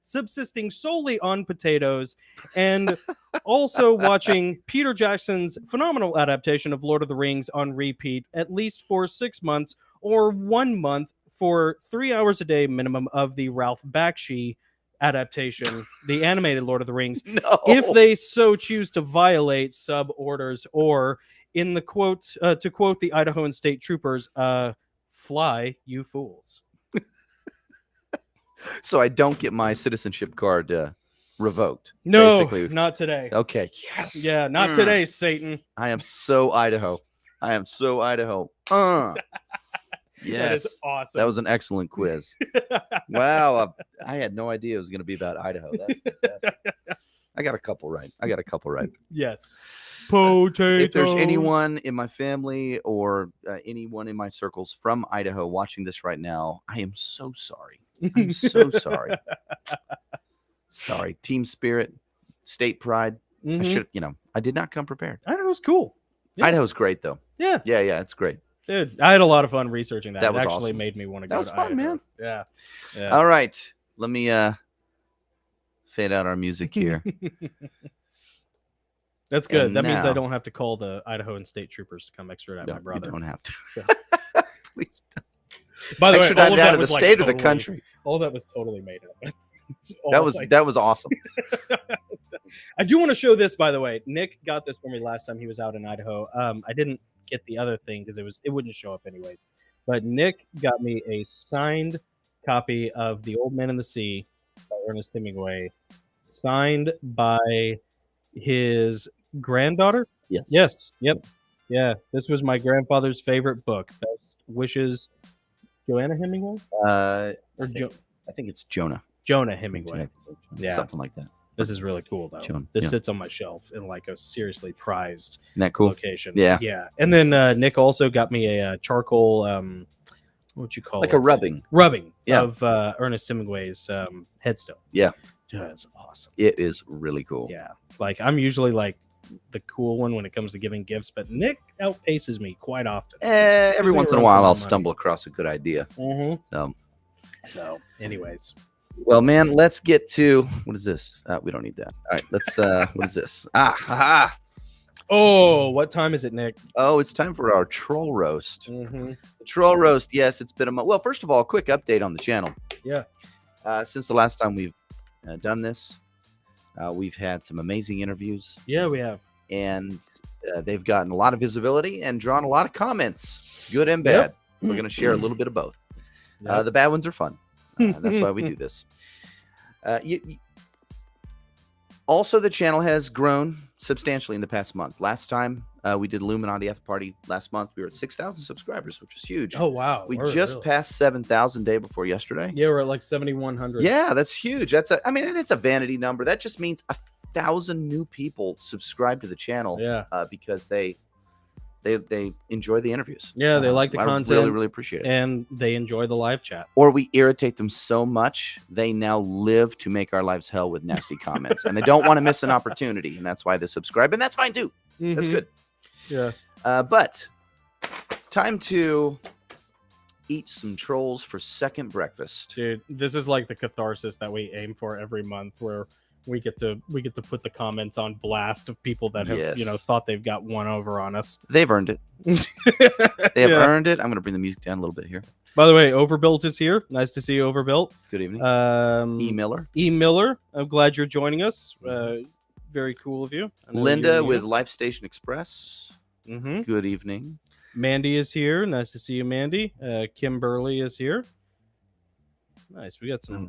subsisting solely on potatoes, and also watching Peter Jackson's phenomenal adaptation of Lord of the Rings on repeat at least for 6 months or 1 month for 3 hours a day minimum of the Ralph Bakshi adaptation, the animated Lord of the Rings, if they so choose to violate sub orders, or in the quote, to quote the Idaho and state troopers, fly, you fools. So I don't get my citizenship card revoked. No, basically. Not today. Okay. Yes. Yeah, not today, Satan. I am so Idaho. Yes. That is awesome. That was an excellent quiz. Wow. I had no idea it was going to be about Idaho. That's fantastic. I got a couple right. Yes. Potatoes. If there's anyone in my family or anyone in my circles from Idaho watching this right now, I am so sorry. I'm so sorry. Sorry. Team spirit, state pride. I should, I did not come prepared. Idaho's cool. Yeah. Idaho's great, though. Yeah. Yeah, it's great. Dude, I had a lot of fun researching that. That was it actually awesome. made me want to go. That was fun, Idaho. man. Yeah. All right. Let me fade out our music here. That's good. And that means I now- don't have to call the Idaho and state troopers to come extradite my brother. You don't have to. So. Please don't. By the way, all Extradite of out that of the was state like or the country. All that was totally made up. That was awesome. I do want to show this, by the way. Nick got this for me last time he was out in Idaho. I didn't get the other thing because it wouldn't show up anyway. But Nick got me a signed copy of The Old Man and the Sea by Ernest Hemingway, signed by his granddaughter. Yes. Yep. Yeah. This was my grandfather's favorite book. Best Wishes. Joanna Hemingway? I think it's Jonah. Jonah Hemingway. Yeah. Something like that. This is really cool, though. Jonah, This yeah. sits on my shelf in like a seriously prized Isn't that cool? location. Yeah. Yeah. And then Nick also got me a charcoal, what would you call it? Like a rubbing. Yeah. Of Ernest Hemingway's headstone. Yeah. That's awesome. It is really cool. Yeah. Like I'm usually like the cool one when it comes to giving gifts, but Nick outpaces me quite often. Every once in a around while, for I'll my stumble across a good idea. Mm-hmm. So, anyways. Well, man, let's get to what is this? We don't need that. All right, let's. What is this? Oh, what time is it, Nick? Oh, it's time for our troll roast. Mm-hmm. The troll roast. Yes, it's been a month. Well, first of all, a quick update on the channel. Yeah. Since the last time we've done this, we've had some amazing interviews. Yeah, we have. And they've gotten a lot of visibility and drawn a lot of comments, good and bad. Yep. We're going to share a little bit of both. Yep. The bad ones are fun. That's why we do this. Also, the channel has grown substantially in the past month. Last time we did Illumi-Naughty Afterparty last month, we were at 6,000 subscribers, which was huge. Oh, wow. We We're just really- passed 7,000 day before yesterday. Yeah, we're at like 7,100. Yeah, that's huge. And it's a vanity number. That just means 1,000 new people subscribe to the channel. Yeah. Because they enjoy the interviews. Yeah, they like the I content. really, really appreciate it. And they enjoy the live chat. Or we irritate them so much, they now live to make our lives hell with nasty comments. And they don't want to miss an opportunity. And that's why they subscribe. And that's fine, too. That's Mhm. good. Yeah. But time to eat some trolls for second breakfast. Dude, this is like the catharsis that we aim for every month, where we get to put the comments on blast of people that have Yes. thought they've got one over on us. They've earned it. They have earned it. I'm going to bring the music down a little bit here. By the way, Overbuilt is here. Nice to see you, Overbuilt. Good evening. E. Miller. E. Miller, I'm glad you're joining us. Very cool of you. Linda with Life Station Express. Mm-hmm. Good evening. Mandy is here. Nice to see you, Mandy. Kim Burley is here. Nice. We got some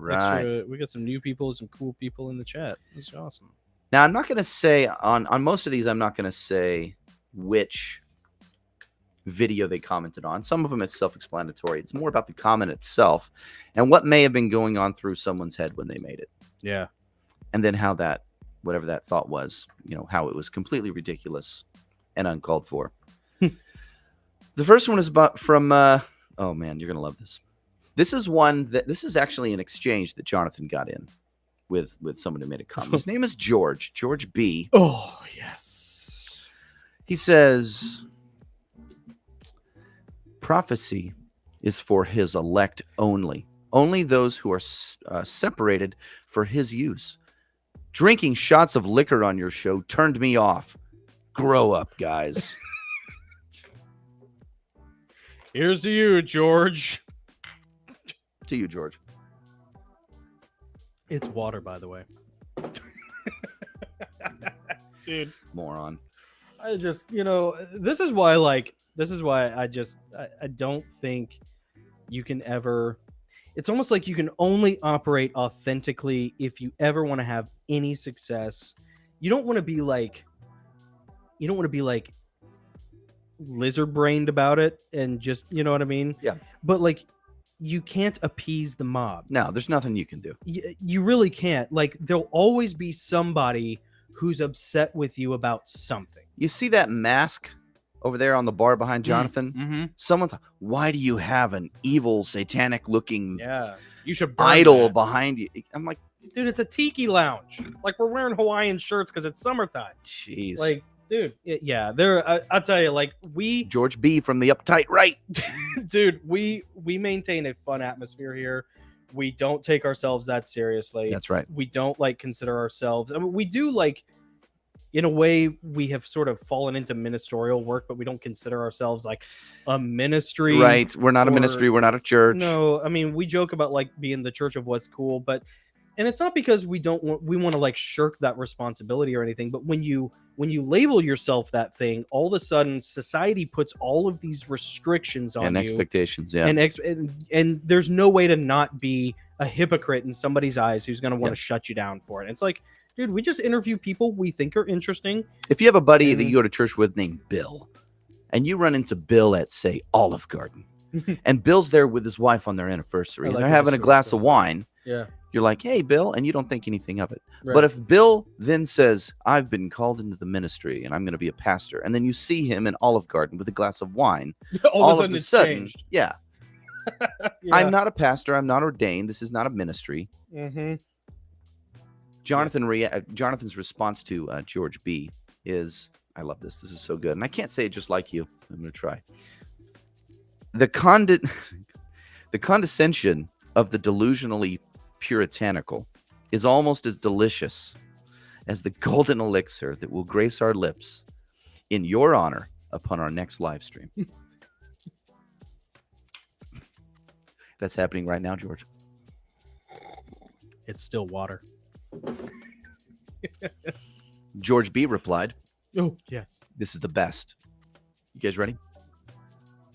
we got some new people, some cool people in the chat. This is awesome. Now, I'm not going to say on most of these, I'm not going to say which video they commented on. Some of them is self-explanatory. It's more about the comment itself and what may have been going on through someone's head when they made it. Yeah. And then how that, whatever that thought was, how it was completely ridiculous and uncalled for. The first one is from, oh man, you're going to love this. This is actually an exchange that Jonathan got in with someone who made a comment. His name is George B. Oh, yes. He says, prophecy is for his elect only those who are separated for his use. Drinking shots of liquor on your show turned me off. Grow up, guys. Here's to you, George. To you, George. It's water, by the way. Dude. Moron. I just, this is why I don't think you can ever, it's almost like you can only operate authentically if you ever want to have any success. You don't want to be like lizard brained about it and just, you know what I mean? Yeah. But like, you can't appease the mob. No, there's nothing you can do. You really can't. Like, there'll always be somebody who's upset with you about something. You see that mask over there on the bar behind Jonathan? Mm-hmm. Someone's, why do you have an evil, satanic looking you should burn idol that behind you? I'm like, dude, it's a tiki lounge. Like, we're wearing Hawaiian shirts because it's summertime. jeez. Like, dude, I'll tell you, like, George B from the uptight right. Dude, we maintain a fun atmosphere here. We don't take ourselves that seriously. That's right. We don't consider ourselves. I mean, we do in a way we have sort of fallen into ministerial work, but we don't consider ourselves like a ministry. Right. We're not a ministry. We're not a church. No, I mean, we joke about being the church of what's cool, and it's not because we want to shirk that responsibility or anything, but when you label yourself that thing, all of a sudden society puts all of these restrictions on and you expectations. Yeah. And there's no way to not be a hypocrite in somebody's eyes who's going to want to shut you down for it. It's like, dude, we just interview people we think are interesting. If you have a buddy that you go to church with named Bill, and you run into Bill at, say, Olive Garden, and Bill's there with his wife on their anniversary, and they're having a glass of wine. Yeah. You're like, hey, Bill, and you don't think anything of it. Right. But if Bill then says, I've been called into the ministry and I'm going to be a pastor, and then you see him in Olive Garden with a glass of wine, all of a sudden, yeah. I'm not a pastor. I'm not ordained. This is not a ministry. Mm-hmm. Jonathan's response to George B is, I love this. This is so good. And I can't say it just like you. I'm going to try. The condescension of the delusionally puritanical is almost as delicious as the golden elixir that will grace our lips in your honor upon our next live stream. That's happening right now, George. It's still water. George B replied, oh, yes. This is the best. You guys ready?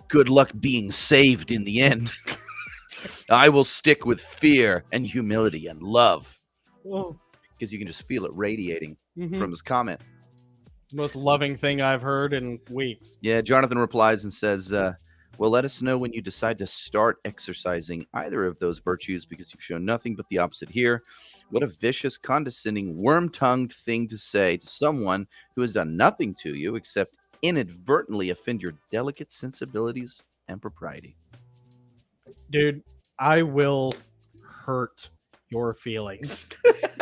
Good luck being saved in the end. I will stick with fear and humility and love. Because you can just feel it radiating from his comment. The most loving thing I've heard in weeks. Yeah, Jonathan replies and says, well, let us know when you decide to start exercising either of those virtues, because you've shown nothing but the opposite here. What a vicious, condescending, worm-tongued thing to say to someone who has done nothing to you except inadvertently offend your delicate sensibilities and propriety. Dude, I will hurt your feelings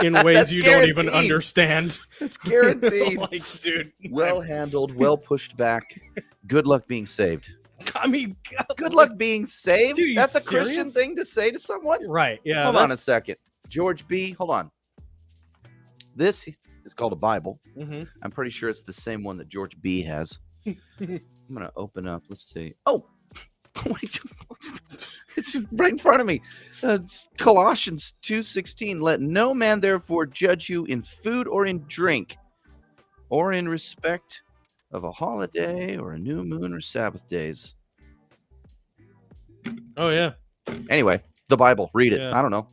in ways you guaranteed. don't even understand. It's guaranteed. Dude. Well handled, well pushed back. Good luck being saved. I mean, Good luck being saved. Dude, you That's a serious? Christian thing to say to someone. Right? Yeah. Hold on a second, George B. Hold on. This is called a Bible. Mm-hmm. I'm pretty sure it's the same one that George B. has. I'm gonna open up. Let's see. Oh, it's right in front of me. Colossians 2:16. Let no man therefore judge you in food or in drink, or in respect of a holiday or a new moon or Sabbath days. Oh yeah. Anyway, the Bible. Read it. Yeah. I don't know.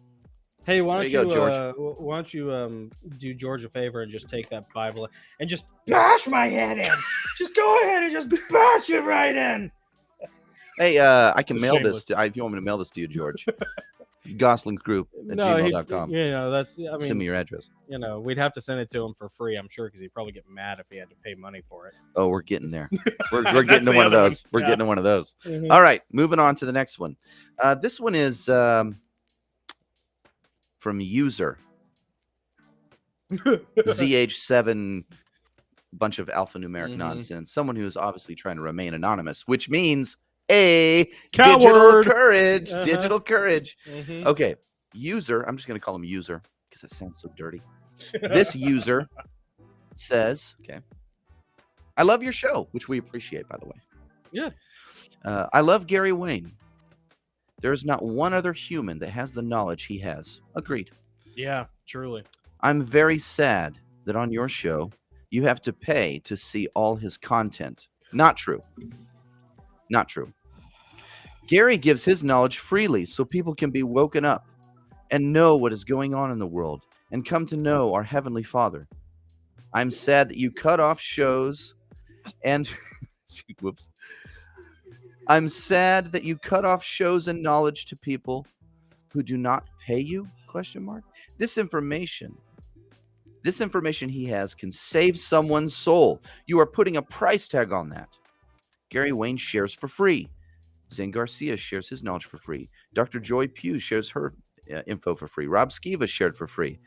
Hey, why don't There you, you go, why don't you do George a favor and just take that Bible and just bash my head in? Just go ahead and just bash it right in. Hey, I can It's a mail shameless- this. If you want me to mail this to you, George. Gosslings Group at No, gmail.com. you know, that's. I Send mean, me your address. you know, we'd have to send it to him for free, I'm sure, because he'd probably get mad if he had to pay money for it. Oh, we're getting there. We're That's getting to the one of other one. those. We're Yeah. getting to one of those. Mhm. All right, moving on to the next one. This one is from user ZH7, bunch of alphanumeric Mhm. nonsense. Someone who is obviously trying to remain anonymous, which means digital Coward. courage. Uh-huh. Digital courage. Mhm. Okay, user. I'm just going to call him user because it sounds so dirty. This user says, okay, I love your show, which we appreciate, by the way. Yeah. I love Gary Wayne. There is not one other human that has the knowledge he has. Agreed. Yeah, truly. I'm very sad that on your show, you have to pay to see all his content. Not true. Not true. Gary gives his knowledge freely so people can be woken up and know what is going on in the world and come to know our Heavenly Father. I'm sad that you cut off shows and whoops. I'm sad that you cut off shows and knowledge to people who do not pay you? Question mark. This information he has can save someone's soul. You are putting a price tag on that. Gary Wayne shares for free. Zane Garcia shares his knowledge for free. Dr. Joy Pugh shares her info for free. Rob Skiva shared for free.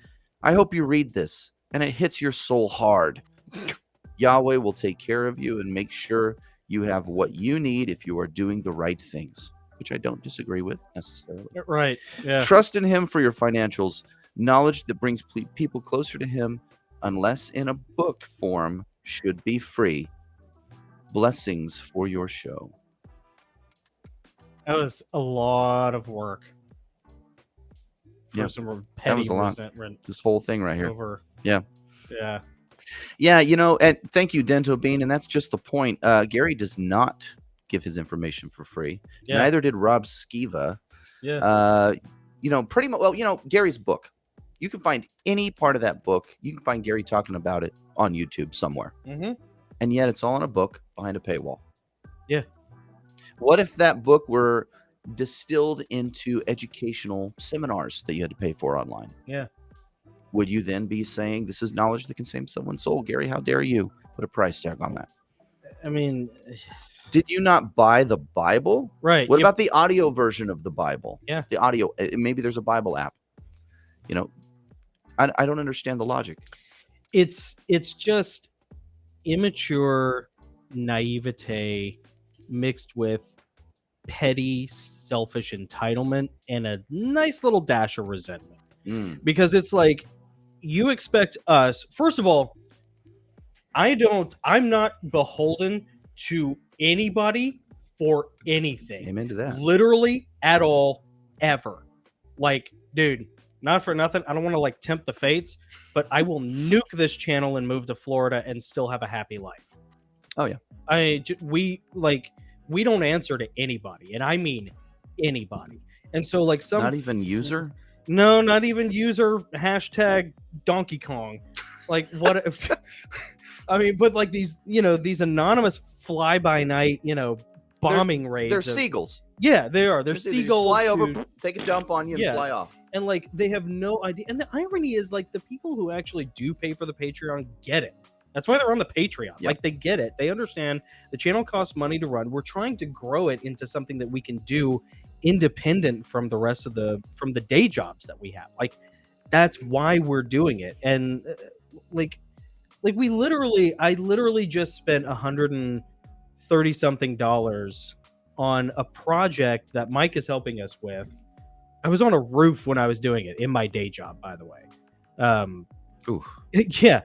I hope you read this and it hits your soul hard. Yahweh will take care of you and make sure you have what you need if you are doing the right things, which I don't disagree with necessarily. Right. Yeah. Trust in him for your financials. Knowledge that brings people closer to him, unless in a book form, should be free. Blessings for your show. That was a lot of work. For Yeah, some petty was a lot. resentment This whole thing right here. over. Yeah. Yeah. Yeah, you know, and thank you, Dento Bean, and that's just the point. Gary does not give his information for free. Yeah. Neither did Rob Skiva. Yeah. You know, pretty much. Well, you know, Gary's book. You can find any part of that book. You can find Gary talking about it on YouTube somewhere. Mm-hmm. And yet it's all in a book behind a paywall. Yeah. What if that book were distilled into educational seminars that you had to pay for online? Yeah. Would you then be saying this is knowledge that can save someone's soul? Gary, how dare you put a price tag on that? I mean, Did you not buy the Bible? right. What yeah, about the audio version of the Bible? Yeah. The audio. Maybe there's a Bible app. You know, I don't understand the logic. it's just immature naivete mixed with petty, selfish entitlement and a nice little dash of resentment. Because it's like you expect us, first of all, I'm not beholden to anybody for anything. Amen to that. Literally at all, ever. Like, dude, not for nothing. I don't want to like tempt the fates, but I will nuke this channel and move to Florida and still have a happy life. Oh yeah. We don't answer to anybody, and I mean anybody. And so like some Not even user. no, not even user hashtag Donkey Kong. Like what if I mean, but like these, you know, these anonymous fly by night, you know, bombing raids. They're of- seagulls. Yeah, they are. They're They just seagulls. fly over, dude. take a dump on you, and Yeah. fly off. And like they have no idea. And the irony is like the people who actually do pay for the Patreon get it. That's why they're on the Patreon. Yep. Like they get it. They understand the channel costs money to run. We're trying to grow it into something that we can do independent from the rest of from the day jobs that we have. Like that's why we're doing it. And like I literally just spent $130 something on a project that Mike is helping us with. I was on a roof when I was doing it in my day job, by the way. Ooh. Yeah,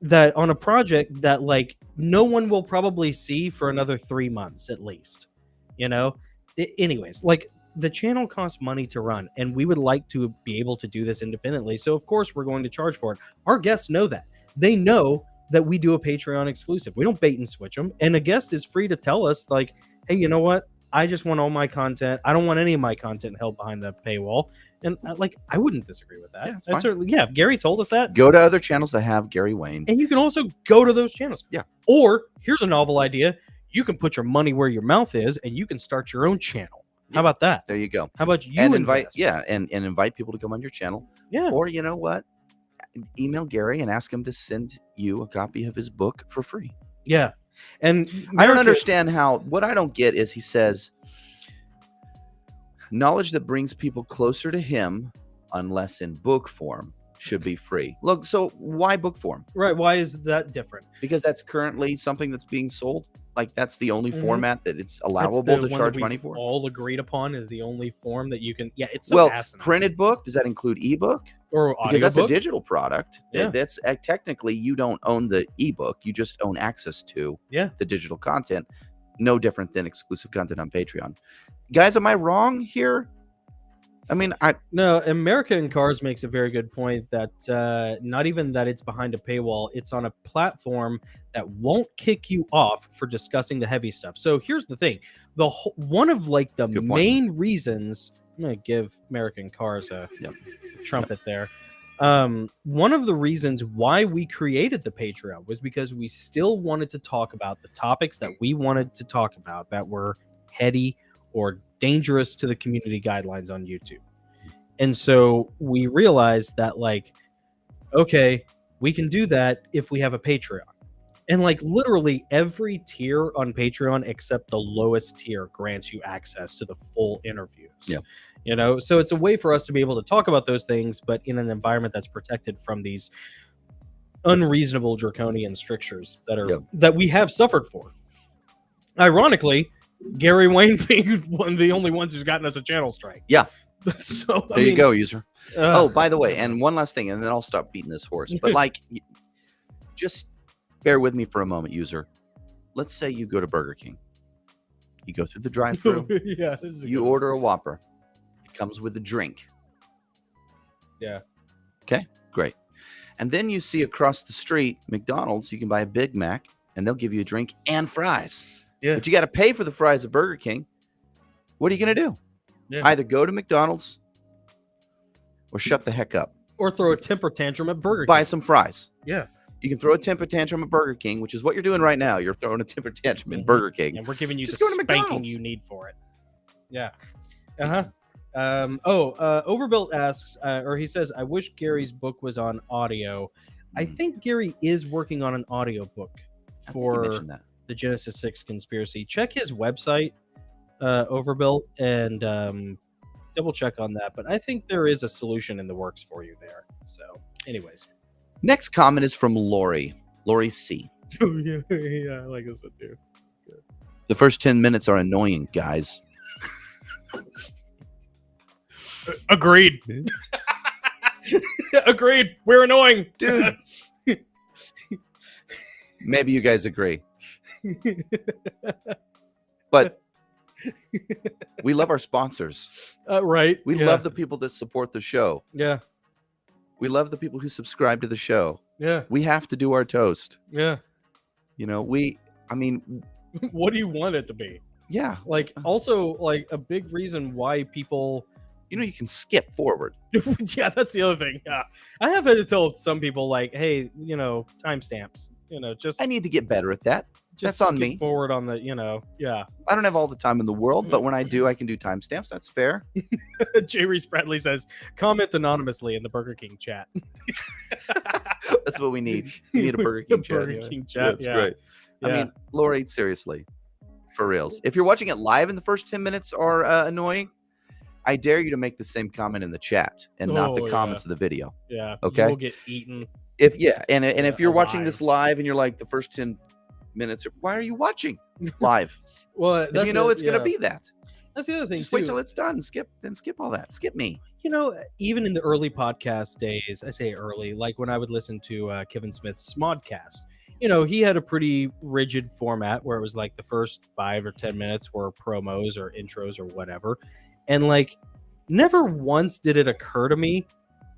that on a project that like no one will probably see for another 3 months at least. You know, anyways, like the channel costs money to run, and we would like to be able to do this independently. So of course we're going to charge for it. Our guests know that. They know that we do a Patreon exclusive. We don't bait and switch them. And a guest is free to tell us like, hey, you know what? I just want all my content. I don't want any of my content held behind the paywall. And like, I wouldn't disagree with that. Yeah, certainly, yeah. If Gary told us that, Go to other channels that have Gary Wayne. and you can also go to those channels. Yeah. Or here's a novel idea: you can put your money where your mouth is, and you can start your own channel. Yeah. How about that? There you go. How about you And invite, invest? and invite people to come on your channel. Yeah. Or you know what? Email Gary and ask him to send you a copy of his book for free. Yeah. And I don't understand how. What I don't get is he says, knowledge that brings people closer to him, unless in book form, should be free. Look, so why book form? Right. Why is that different? Because that's currently something that's being sold. Like that's the only Mhm. format that it's That's allowable the to one that charge we've money for. all agreed upon is the only form that you can. Yeah, it's so Well, asinine. printed book, does that include ebook? Or Because that's a audiobook. digital product. Yeah. That's technically you don't own the ebook. You just own access to Yeah. the digital content. No different than exclusive content on Patreon. Guys, am I wrong here? I mean, No, America in Cars makes a very good point that not even that it's behind a paywall, it's on a platform that won't kick you off for discussing the heavy stuff. So here's the thing: one of like the Good point. main reasons I'm gonna give American Cars a Yep. trumpet there. One of the reasons why we created the Patreon was because we still wanted to talk about the topics that we wanted to talk about that were heady or dangerous to the community guidelines on YouTube. And so we realized that like, okay, we can do that if we have a Patreon. And like literally every tier on Patreon except the lowest tier grants you access to the full interviews. Yeah. You know, so it's a way for us to be able to talk about those things, but in an environment that's protected from these unreasonable draconian strictures that are that we have suffered for. Ironically, Gary Wayne being one of the only ones who's gotten us a channel strike. Yeah. So there you go, user. Oh, uh, by the way, and one last thing, and then I'll stop beating this horse. But like, just bear with me for a moment, user. Let's say you go to Burger King. You go through the drive-thru. yeah, this is a You good order a Whopper. It comes with a drink. Yeah. Okay, great. And then you see across the street McDonald's. You can buy a Big Mac, and they'll give you a drink and fries. Yeah. But you got to pay for the fries at Burger King. What are you going to do? Yeah. Either go to McDonald's or shut the heck up. Or throw a temper tantrum at Burger King. Buy some fries. Yeah. You can throw a temper tantrum at Burger King, which is what you're doing right now. You're throwing a temper tantrum in Mhm. Burger King. And we're giving you Just the go to spanking McDonald's. you need for it. Yeah. Uh-huh. Overbuilt asks, or he says, I wish Gary's book was on audio. I think Gary is working on an audio book I think you for mentioned that. the Genesis 6 conspiracy. Check his website, Overbuilt, and double check on that. But I think there is a solution in the works for you there. So, anyways. Next comment is from Lori. Lori C. Oh, yeah, I like this one too. The first 10 minutes are annoying, guys. Agreed. Agreed. We're annoying. Dude. Maybe you guys agree. But we love our sponsors. Right. We yeah. love the people that support the show. Yeah. We love the people who subscribe to the show. Yeah. We have to do our toast. Yeah. You know, What do you want it to be? yeah. Like, also, like, a big reason why people. You know, you can skip forward. Yeah, that's the other thing. Yeah. I have had to tell some people, like, hey, you know, timestamps. You know, just. I need to get better at that. just that's on skip me. Forward on the, you know, yeah. I don't have all the time in the world, but when I do, I can do timestamps. That's fair. J. Reese Bradley says, comment anonymously in the Burger King chat. That's what we need. We need a Burger King chat. Burger Yeah. King chat. That's Yeah. great. Yeah. I mean, Lori, seriously, for reals. If you're watching it live and the first 10 minutes are annoying, I dare you to make the same comment in the chat and not the Oh, comments of the video. Yeah. Okay. You'll get eaten. If if you're watching alive. this live and you're like the first 10 minutes. Why are you watching live? Well, If you know it's going to be that. That's the other thing Just too. wait till it's done. Skip all that. Skip me. You know, even in the early podcast days, I say early, like when I would listen to Kevin Smith's Smodcast, you know, he had a pretty rigid format where it was like the first 5 or 10 minutes were promos or intros or whatever. And like, never once did it occur to me,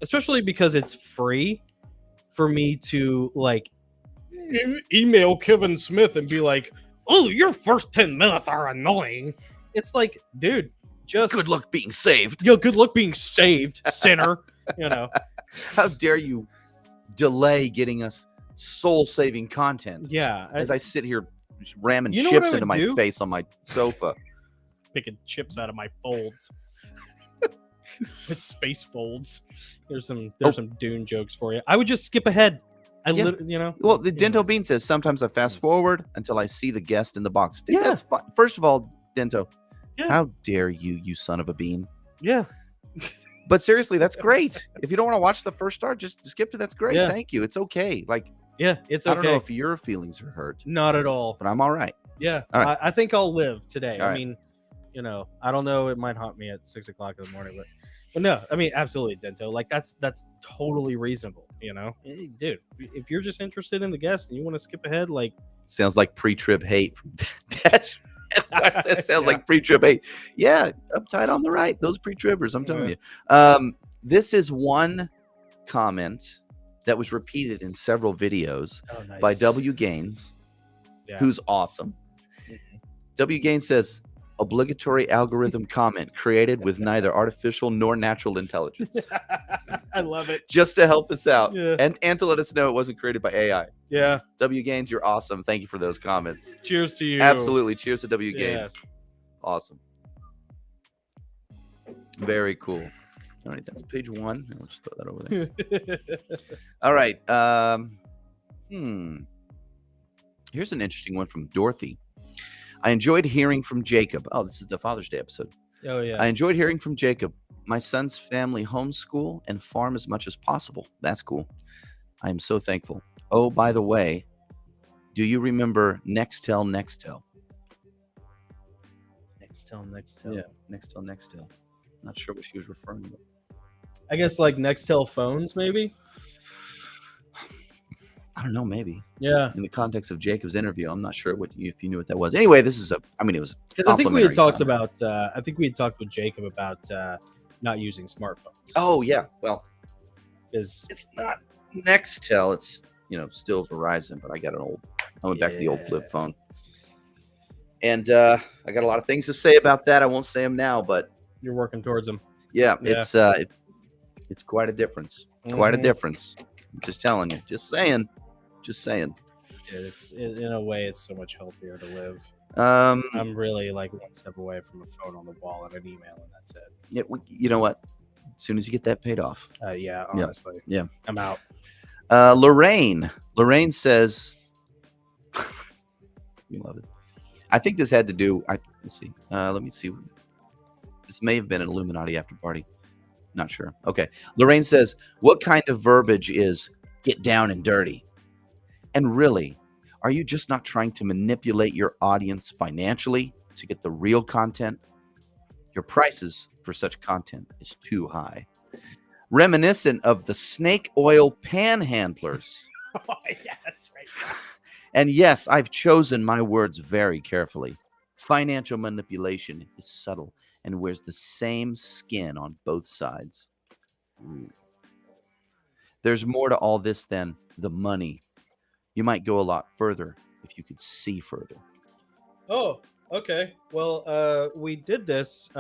especially because it's free, for me to like email Kevin Smith and be like, oh, your first 10 minutes are annoying. It's like, dude, just Good luck being saved. yo, good luck being saved, sinner. You know, How dare you delay getting us soul-saving content yeah. as I sit here just ramming You know what I chips would into my do? face on my sofa. Picking chips out of my folds. It's space folds. There's some Dune jokes for you. I would just skip ahead. You know. Well, the Dento Anyways. Bean says sometimes I fast forward until I see the guest in the box. Dude, Yeah. that's fun. First of all, Dento, Yeah. how dare you son of a bean? Yeah. But seriously, that's great. If you don't want to watch the first star, just skip to that's great. Yeah. Thank you. It's okay. Like, Yeah. It's I okay. don't know if your feelings are hurt, Not at all. but I'm all right. Yeah. All right. I think I'll live today. All I right. mean, you know, I don't know. It might haunt me at 6 o'clock in the morning, but no, I mean, absolutely, Dento. Like that's totally reasonable. You know, hey, dude, if you're just interested in the guest and you want to skip ahead, like, Sounds like pre-trib hate from Dash. That sounds Yeah. like pre-trib hate. Yeah, uptight on the right. Those pre-tribbers, I'm telling you. This is one comment that was repeated in several videos oh, nice. by W. Gaines, Yeah. who's awesome. Mhm. W. Gaines says, obligatory algorithm comment created with neither artificial nor natural intelligence. I love it. Just to help us out. Yeah. And to let us know it wasn't created by AI. Yeah. W. Gaines, you're awesome. Thank you for those comments. Cheers to you. Absolutely. Cheers to W. Yeah. Gaines. Awesome. Very cool. All right, that's page 1. I'll just throw that over there. All right. Here's an interesting one from Dorothy. I enjoyed hearing from Jacob. Oh, this is the Father's Day episode. Oh yeah. I enjoyed hearing from Jacob. My son's family homeschool and farm as much as possible. That's cool. I am so thankful. Oh, by the way, do you remember Nextel? Nextel. Yeah, Nextel. Not sure what she was referring to. I guess like Nextel phones, maybe. I don't know, maybe. Yeah. In the context of Jacob's interview, I'm not sure if you knew what that was. Anyway, this is it was Because I think we had complimentary talked comment. about. I think we had talked with Jacob about not using smartphones. Oh, yeah. Well, because it's not Nextel. It's, still Verizon, but I got I went back to the old flip phone. And I got a lot of things to say about that. I won't say them now, but you're working towards them. yeah. Yeah. It's quite a difference. Quite a Mhm. difference. I'm just telling you. Just saying. It's in a way, it's so much healthier to live. Um, I'm really like one step away from a phone on the wall and an email, and that's it. yeah, you know what? As soon as you get that paid off. Yeah, honestly. Yeah. I'm out. Lorraine says, we love it. I think this had to do. Let's see. Let me see. This may have been an Illuminati after party. Not sure. Okay. Lorraine says, what kind of verbiage is get down and dirty? And really, are you just not trying to manipulate your audience financially to get the real content? Your prices for such content is too high. Reminiscent of the snake oil panhandlers. Oh, yeah, that's right. And yes, I've chosen my words very carefully. Financial manipulation is subtle and wears the same skin on both sides. There's more to all this than the money. You might go a lot further if you could see further. Oh, okay. Well, we did this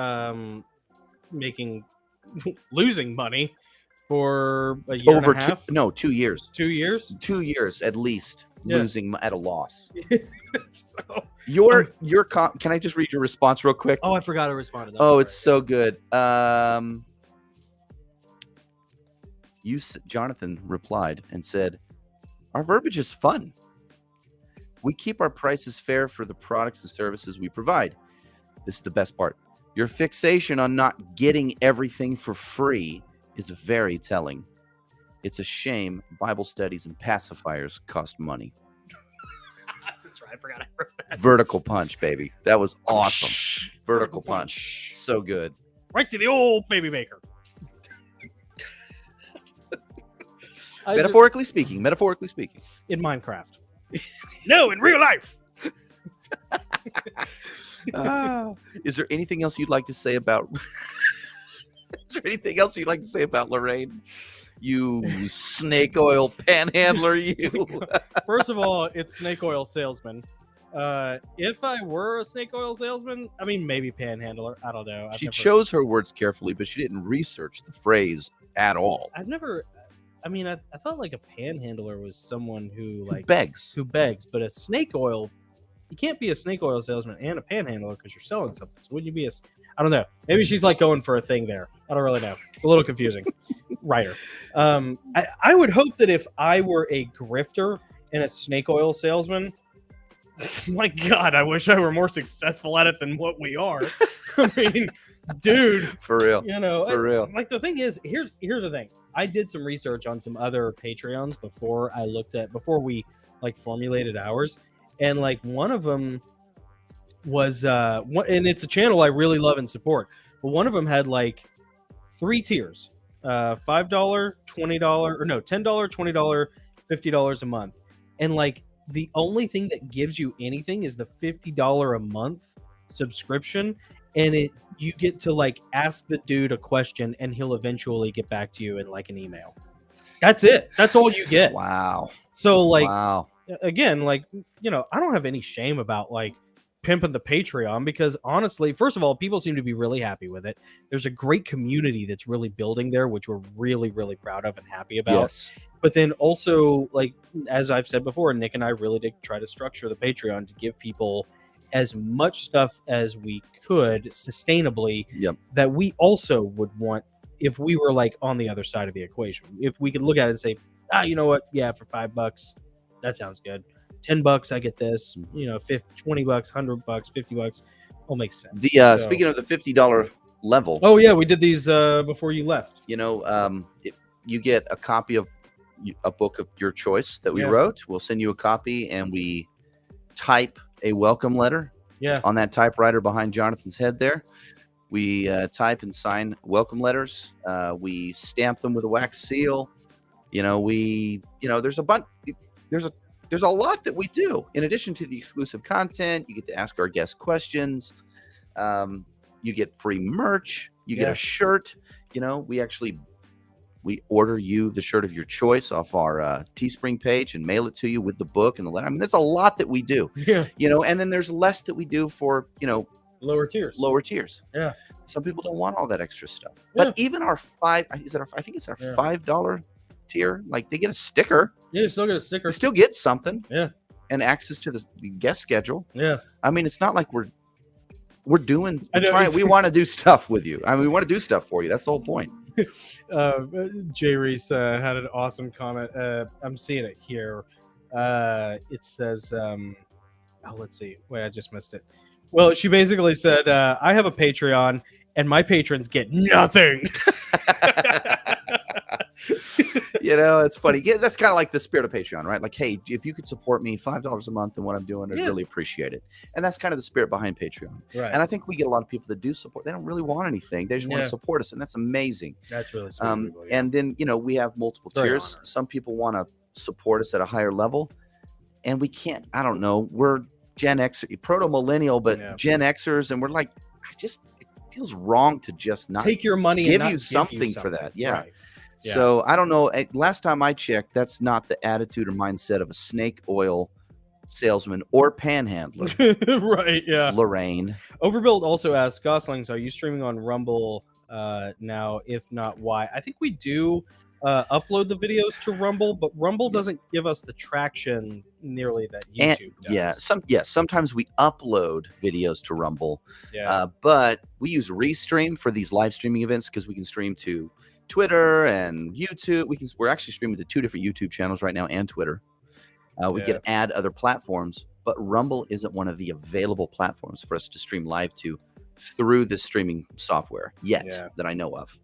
losing money for a year and a half. 2 years. 2 years. 2 years at least, Yeah. losing at a loss. So, Your can I just read your response real quick? I forgot to respond to that. Oh, it's so good. Jonathan replied and said, our verbiage is fun. We keep our prices fair for the products and services we provide. This is the best part. Your fixation on not getting everything for free is very telling. It's a shame Bible studies and pacifiers cost money. That's right. I forgot I wrote that. Vertical punch, baby. That was awesome. Vertical punch. So good. Right to the old baby maker. Metaphorically speaking. In Minecraft. No, in real life. Is there anything else you'd like to say about Lorraine? You snake oil panhandler, you. First of all, it's snake oil salesman. If I were a snake oil salesman, I mean, maybe panhandler. I don't know. She chose her words carefully, but she didn't research the phrase at all. I felt like a panhandler was someone who begs. But a snake oil, you can't be a snake oil salesman and a panhandler because you're selling something. So wouldn't you be I don't know. Maybe she's like going for a thing there. I don't really know. It's a little confusing. Writer. I would hope that if I were a grifter and a snake oil salesman, my God, I wish I were more successful at it than what we are. I mean, dude. For real. For real. Like, the thing is, here's the thing. I did some research on some other Patreons before we like formulated ours. And like one of them was and it's a channel I really love and support. But one of them had like 3 tiers. $5, $20, or no, $10, $20, $50 a month. And like the only thing that gives you anything is the $50 a month subscription, and you get to like ask the dude a question and he'll eventually get back to you in like an email. That's it. That's all you get. Wow. So like, wow. Again, like, I don't have any shame about like pimping the Patreon, because honestly, first of all, people seem to be really happy with it. There's a great community that's really building there, which we're really, really proud of and happy about. Yes. But then also, like, as I've said before, Nick and I really did try to structure the Patreon to give people as much stuff as we could sustainably. Yep. That we also would want if we were like on the other side of the equation. If we could look at it and say, you know what? Yeah, for $5, that sounds good. $10, I get this. $20, $100, $50, all makes sense. Speaking of the $50 level. Oh yeah, we did these before you left. You get a copy of a book of your choice that we wrote. We'll send you a copy, and we type a welcome letter. Yeah. On that typewriter behind Jonathan's head there. We type and sign welcome letters. We stamp them with a wax seal. There's a bunch. There's a lot that we do. In addition to the exclusive content, you get to ask our guests questions. You get free merch. You get a shirt. We order you the shirt of your choice off our Teespring page and mail it to you with the book and the letter. I mean, there's a lot that we do. Yeah. And then there's less that we do for, lower tiers. Yeah. Some people don't want all that extra stuff. Yeah. But even our I think it's our $5 tier. Like, they get a sticker. Yeah, you still get a sticker. You still get something. Yeah. And access to the guest schedule. Yeah. I mean, it's not like we want to do stuff with you. I mean, we want to do stuff for you. That's the whole point. Jay Reese had an awesome comment. I'm seeing it here. It says, let's see. Wait, I just missed it. Well, she basically said, I have a Patreon and my patrons get nothing. It's funny. That's kind of like the spirit of Patreon, right? Like, hey, if you could support me $5 a month in what I'm doing, I'd really appreciate it. And that's kind of the spirit behind Patreon. Right. And I think we get a lot of people that do support. They don't really want anything. They just want to support us. And that's amazing. That's really sweet. And then, we have multiple tiers. Some people want to support us at a higher level. And we can't, I don't know. We're Gen X, proto-millennial, but Gen Xers. And we're like, it feels wrong to just not take your money give and you something for that. Yeah. Right. Yeah. So I don't know. Last time I checked, that's not the attitude or mindset of a snake oil salesman or panhandler. Right. Yeah. Lorraine. Overbuild also asks, Gosslings, are you streaming on Rumble now? If not, why? I think we do upload the videos to Rumble, but Rumble doesn't give us the traction nearly that YouTube does. Sometimes we upload videos to Rumble. Yeah. But we use Restream for these live streaming events because we can stream to Twitter and YouTube. We're actually streaming to 2 different YouTube channels right now and Twitter. We can add other platforms, but Rumble isn't one of the available platforms for us to stream live to through the streaming software yet that I know of.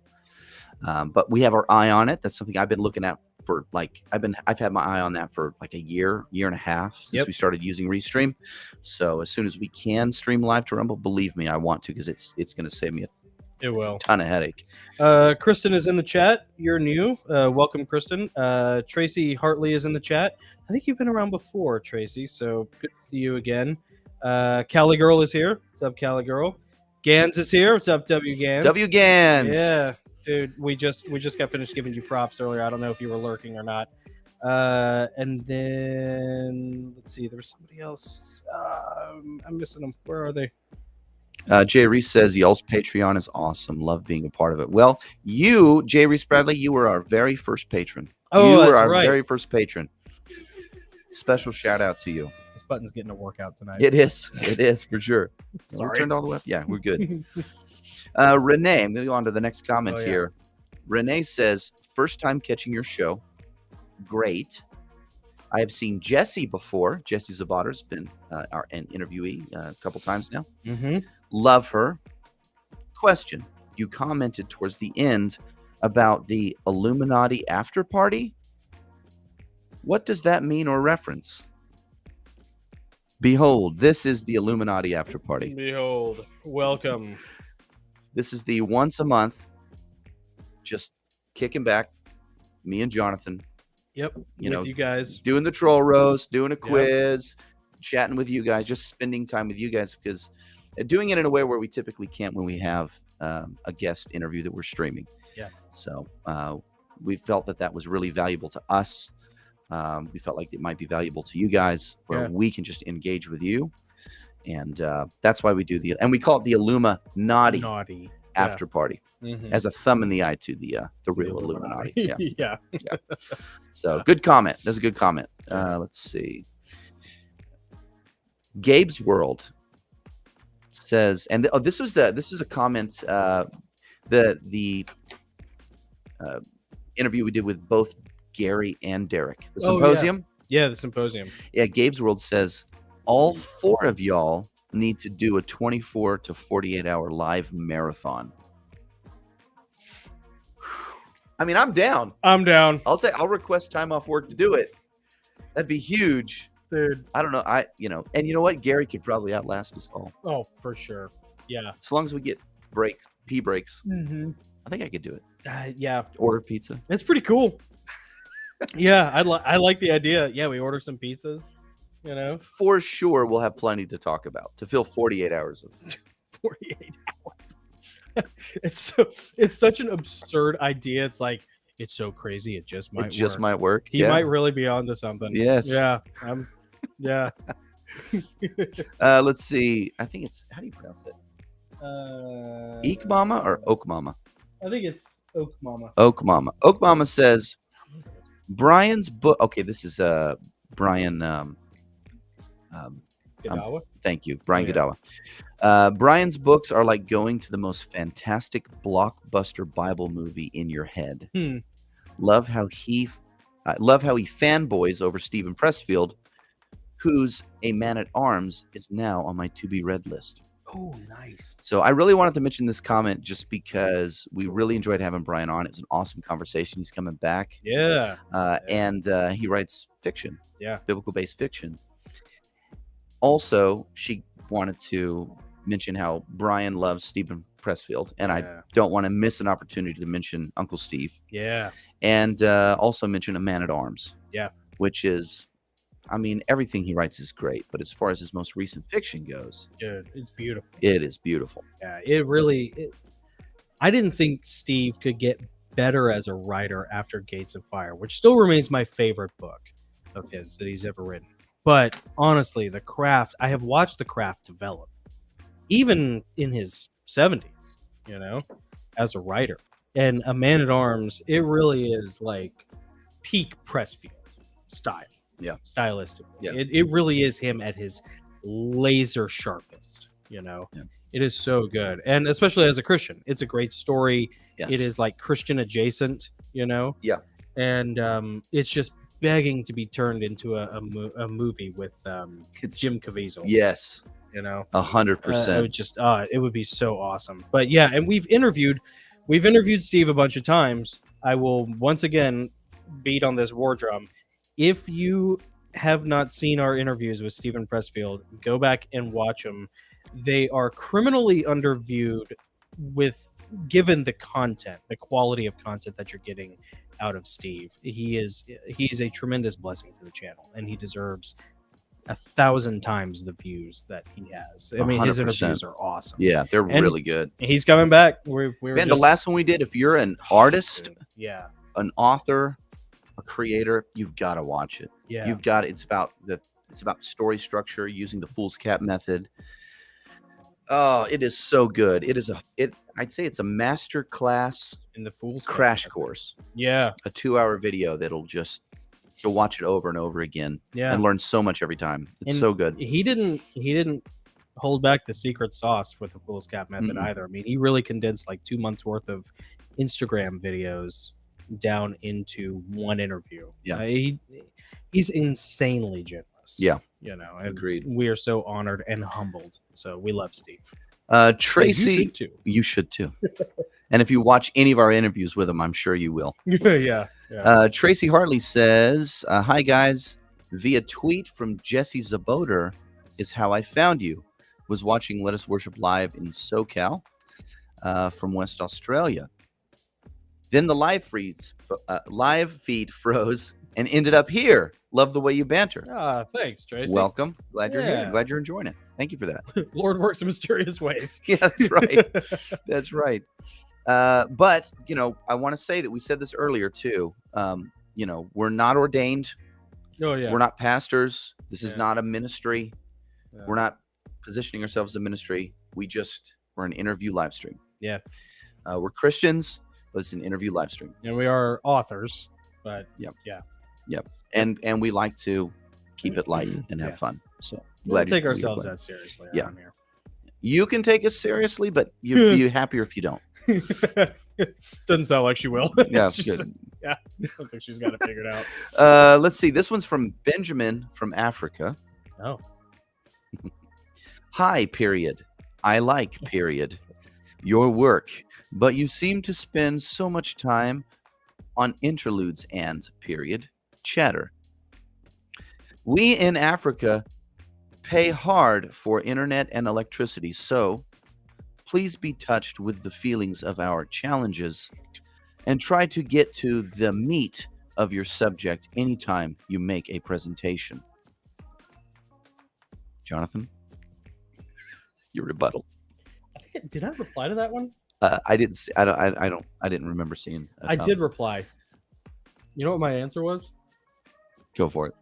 But we have our eye on it. That's something I've been looking at for like I've had my eye on that for like a year and a half since we started using Restream. So as soon as we can stream live to Rumble, believe me, I want to, because it's going to save me It will. a ton of headache. Kristen is in the chat. You're new. Welcome, Kristen. Tracy Hartley is in the chat. I think you've been around before, Tracy. So good to see you again. Cali Girl is here. What's up, Cali Girl? Gans is here. What's up, W Gans? W Gans. Yeah, dude. We just got finished giving you props earlier. I don't know if you were lurking or not. And then let's see. There was somebody else. I'm missing them. Where are they? Jay Reese says y'all's Patreon is awesome. Love being a part of it. Well, you, Jay Reese Bradley, you were our very first patron. Oh, you were that's our right. very first patron. Special shout out to you. This button's getting a workout tonight. It is. It is for sure. Sorry. We turned all the way up. Yeah, we're good. Renee, I'm going to go on to the next comment here. Renee says, first time catching your show. Great. I have seen Jesse before. Jesse Zabater's been an interviewee a couple times now. Mm-hmm. Love her. Question. You commented towards the end about the Illuminati Afterparty. What does that mean or reference? Behold, this is the Illuminati Afterparty. Behold, welcome. This is the once a month, just kicking back, me and Jonathan. Yep. You guys. Doing the troll roast, doing a quiz, chatting with you guys, just spending time with you guys, because doing it in a way where we typically can't when we have a guest interview that we're streaming. Yeah. So we felt that was really valuable to us. We felt like it might be valuable to you guys, where we can just engage with you. And that's why we do and we call it the Illumi-Naughty after party, as a thumb in the eye to the real Illuminati. Yeah. So good comment. That's a good comment. Let's see. Gabe's World says, and this is a comment. The interview we did with both Gary and Derek. The symposium. Yeah, the symposium. Yeah, Gabe's World says all four of y'all need to do a 24 to 48 hour live marathon. I mean, I'm down. I'll request time off work to do it. That'd be huge. Dude. I don't know. And you know what? Gary could probably outlast us all. Oh, for sure. Yeah. As long as we get pee breaks. Mm-hmm. I think I could do it. Yeah. Order pizza. It's pretty cool. Yeah, I like the idea. Yeah, we order some pizzas, For sure, we'll have plenty to talk about to fill 48 hours of 48 hours. It's such an absurd idea. It's like, it's so crazy. It just might work. He might really be onto something. Yes. Yeah. Yeah. Let's see. I think it's, how do you pronounce it? Eek Mama or Oak Mama? I think it's Oak Mama. Oak Mama. Oak Mama says, Brian's book. Okay, this is Brian. Godawa? Thank you, Brian Godawa. Brian's books are like going to the most fantastic blockbuster Bible movie in your head. Love how he fanboys over Stephen Pressfield, who's a man-at-arms, is now on my to-be-read list. Oh, nice. So I really wanted to mention this comment just because we really enjoyed having Brian on. It's an awesome conversation. He's coming back. Yeah. And he writes fiction. Yeah. Biblical-based fiction. Also, she wanted to mention how Brian loves Stephen Pressfield, and I don't want to miss an opportunity to mention Uncle Steve. Yeah. And also mention A Man-at-Arms. Yeah. Which is, I mean, everything he writes is great, but as far as his most recent fiction goes, dude, it's beautiful. It is beautiful. Yeah, it really. I didn't think Steve could get better as a writer after Gates of Fire, which still remains my favorite book of his that he's ever written. But honestly, The Craft, I have watched The Craft develop, even in his 70s, as a writer. And A Man-at-Arms, it really is like peak Pressfield style. Yeah. Stylistically. Yeah. It really is him at his laser sharpest, Yeah. It is so good. And especially as a Christian, it's a great story. Yes. It is like Christian adjacent, Yeah. And it's just begging to be turned into a movie with Jim Caviezel. Yes. 100%. It would just it would be so awesome. But yeah, and we've interviewed Steve a bunch of times. I will once again beat on this war drum. If you have not seen our interviews with Stephen Pressfield, go back and watch them. They are criminally underviewed given the content, the quality of content that you're getting out of Steve. He's a tremendous blessing to the channel, and he deserves 1,000 times the views that he has. I mean, his 100%. interviews are awesome. Yeah, they're And really good. He's coming back. We were Man, the last one we did, if you're an artist, yeah, an author, a creator, you've got to watch it. yeah, You've got it's about story structure using the fool's cap method. Oh, it is so good. I'd say it's a master class in the fool's crash Cap. course. Yeah, A 2-hour video you'll watch it over and over again yeah. and learn so much every time. It's And so good. He didn't hold back the secret sauce with the fool's cap method either. I mean, he really condensed like 2 months worth of Instagram videos down into one interview. Yeah. He's insanely generous. Yeah. You know, and Agreed. we are so honored and humbled. So we love Steve. Tracy, you should too. you should too. And if you watch any of our interviews with him, I'm sure you will. Yeah. Tracy Hartley says, hi guys, via tweet from Jesse Zaboter is how I found you. Was watching Let Us Worship live in SoCal from West Australia. Then the live feed froze and ended up here. Love the way you banter. Thanks, Tracy. Welcome. Glad you're here. Yeah. Glad you're enjoying it. Thank you for that. Lord works in mysterious ways. Yeah, that's right. That's right. But, I want to say that we said this earlier too. We're not ordained. Oh, yeah. We're not pastors. This is Yeah. not a ministry. Yeah. We're not positioning ourselves as a ministry. We're an interview live stream. Yeah. We're Christians, but it's an interview live stream. And we are authors, but Yep. yeah. And we like to keep it light and have Yeah. fun. So We'll glad take you're ourselves glad. that seriously. Yeah. Around here. You can take us seriously, but you'd be happier if you don't. Doesn't sound like she will. Yeah, She's- good. yeah. Sounds like she's got it figured out. Let's see. This one's from Benjamin from Africa. Oh. Hi, period. I like, period, your work, but you seem to spend so much time on interludes and, period, chatter. We in Africa pay hard for internet and electricity, so please be touched with the feelings of our challenges and try to get to the meat of your subject anytime you make a presentation. Jonathan, your rebuttal. Did I reply to that one? I didn't. See, I don't. I didn't remember seeing. I did reply. You know what my answer was? Go for it.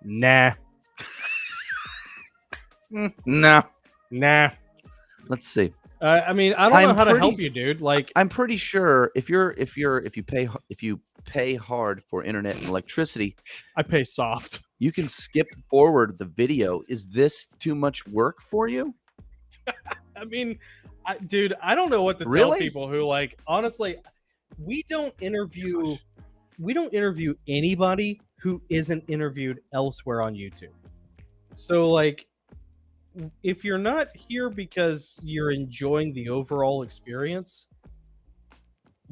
Nah. No. Nah. Let's see. I mean, I don't know I'm how to pretty- help you, dude. Like, I'm pretty sure if you pay hard for internet and electricity, I pay soft. you can skip forward the video. Is this too much work for you? I mean, dude, I don't know what to tell Really? people who, like, honestly, we don't interview anybody who isn't interviewed elsewhere on YouTube. So, like, if you're not here because you're enjoying the overall experience,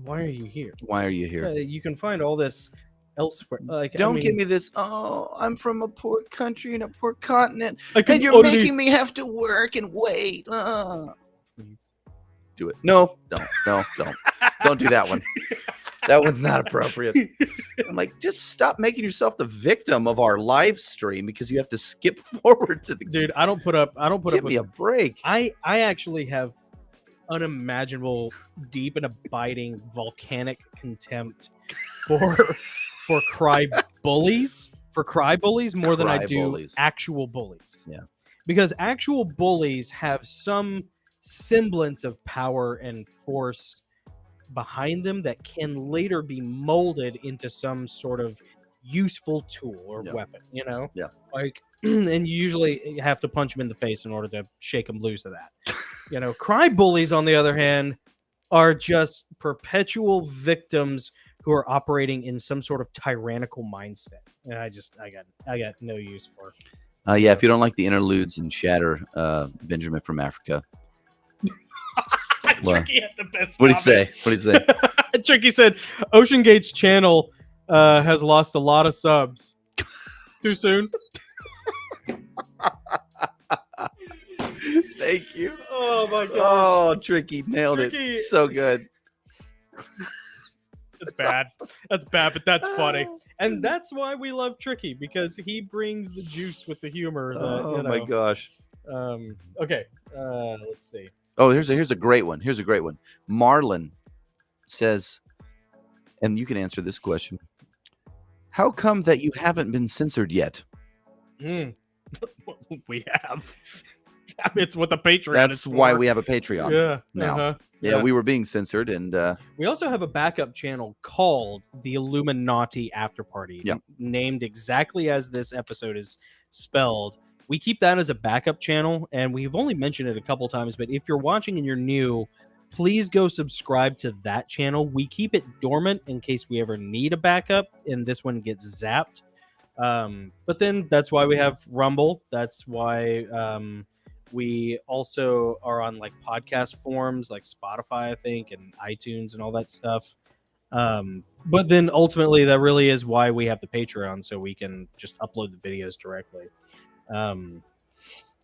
why are you here? Why are you here? You can find all this elsewhere. Like, Don't give me this. Oh, I'm from a poor country and a poor continent, Like, and you're making me have to work and wait. Please. Do it. No, don't do that one. That one's not appropriate. I'm like, just stop making yourself the victim of our live stream because you have to skip forward to the. Dude, I don't put up Give me a break. I actually have unimaginable, deep and abiding volcanic contempt for cry bullies more than I Cry do bullies. actual bullies. Yeah. Because actual bullies have some semblance of power and force behind them that can later be molded into some sort of useful tool or Yeah. weapon, you know? Yeah. Like, and you usually have to punch them in the face in order to shake them loose of that. You know, cry bullies, on the other hand, are just perpetual victims who are operating in some sort of tyrannical mindset. And I got no use for. Yeah, if you don't like the interludes and chatter, Benjamin from Africa. Well, Tricky had the best. What do you say? Tricky said, Ocean Gate's channel has lost a lot of subs. Too soon? Thank you. Oh my god. Oh, Tricky nailed Tricky. it. So good. It's bad. That's bad, but that's funny. And that's why we love Tricky, because he brings the juice with the humor. That, Oh you know. my gosh. Okay. Let's see. Oh, here's a great one. Here's a great one. Marlon says, and you can answer this question. How come that you haven't been censored yet? We have. It's what the Patreon is That's for. why we have a Patreon. Yeah. now. Yeah, we were being censored, and we also have a backup channel called the Illumi-Naughty Afterparty, Yep. named exactly as this episode is spelled. We keep that as a backup channel, and we've only mentioned it a couple times, but if you're watching and you're new, please go subscribe to that channel. We keep it dormant in case we ever need a backup, and this one gets zapped. But then that's why we have Rumble. That's why we also are on like podcast forums like Spotify, I think, and iTunes and all that stuff. But then ultimately that really is why we have the Patreon, so we can just upload the videos directly.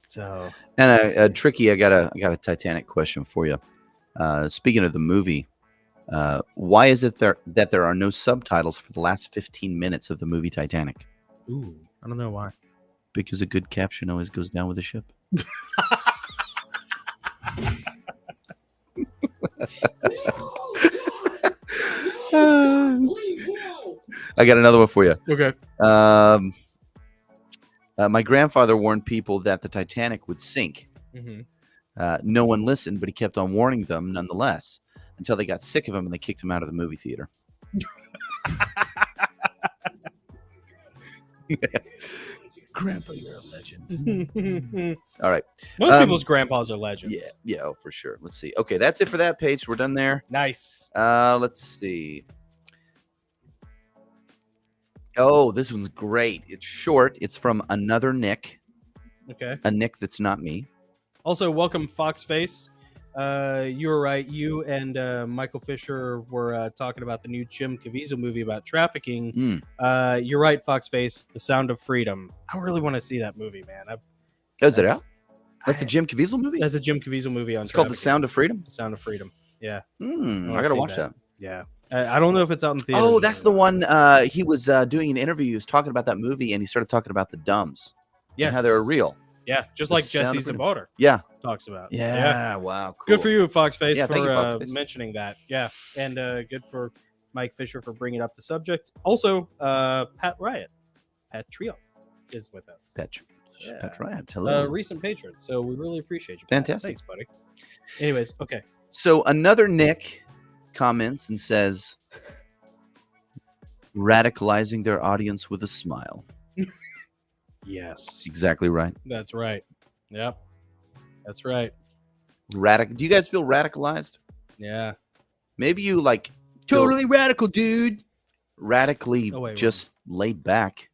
So and Tricky, I got a Titanic question for you. Speaking of the movie, why is it that there are no subtitles for the last 15 minutes of the movie Titanic? ooh, I don't know why. Because a good caption always goes down with the ship. I got another one for you. Okay. My grandfather warned people that the Titanic would sink. No one listened, but he kept on warning them nonetheless until they got sick of him and they kicked him out of the movie theater. Grandpa, you're a legend. All right. Most people's grandpas are legends. Yeah, oh, for sure. Let's see. Okay, that's it for that page. We're done there. Nice. Let's see. Oh, this one's great. It's short. It's from another Nick. Okay. A Nick that's not me. Also, welcome, Foxface. You were right. You and Michael Fisher were talking about the new Jim Caviezel movie about trafficking. You're right, Foxface. The Sound of Freedom. I really want to see that movie, man. Is it out? That's the Jim Caviezel movie? That's a Jim Caviezel movie on It's called The Sound of Freedom? The Sound of Freedom. Yeah. I got to watch that. Yeah. I don't know if it's out in theaters. Oh, that's the one. He was doing an interview. He was talking about that movie, and he started talking about the dumbs. Yes. And how they were real. Yeah, just The like Sound of Jesse Freedom. Zaboter Yeah. talks about. Yeah. Wow. Cool. Good for you, Foxface, Yeah, for thank you, Foxface. mentioning that. Yeah, and good for Mike Fisher for bringing up the subject. Also, Pat Riot, Pat Trio, is with us. Pat Riot. Hello. Recent patron, so we really appreciate you. Pat. Fantastic. Thanks, buddy. Anyways, okay. So another Nick comments and says, radicalizing their audience with a smile. Yes, That's exactly right. that's right. Yep, that's right. Do you guys feel radicalized? Yeah. Maybe you like Totally radical, dude. radically just laid back.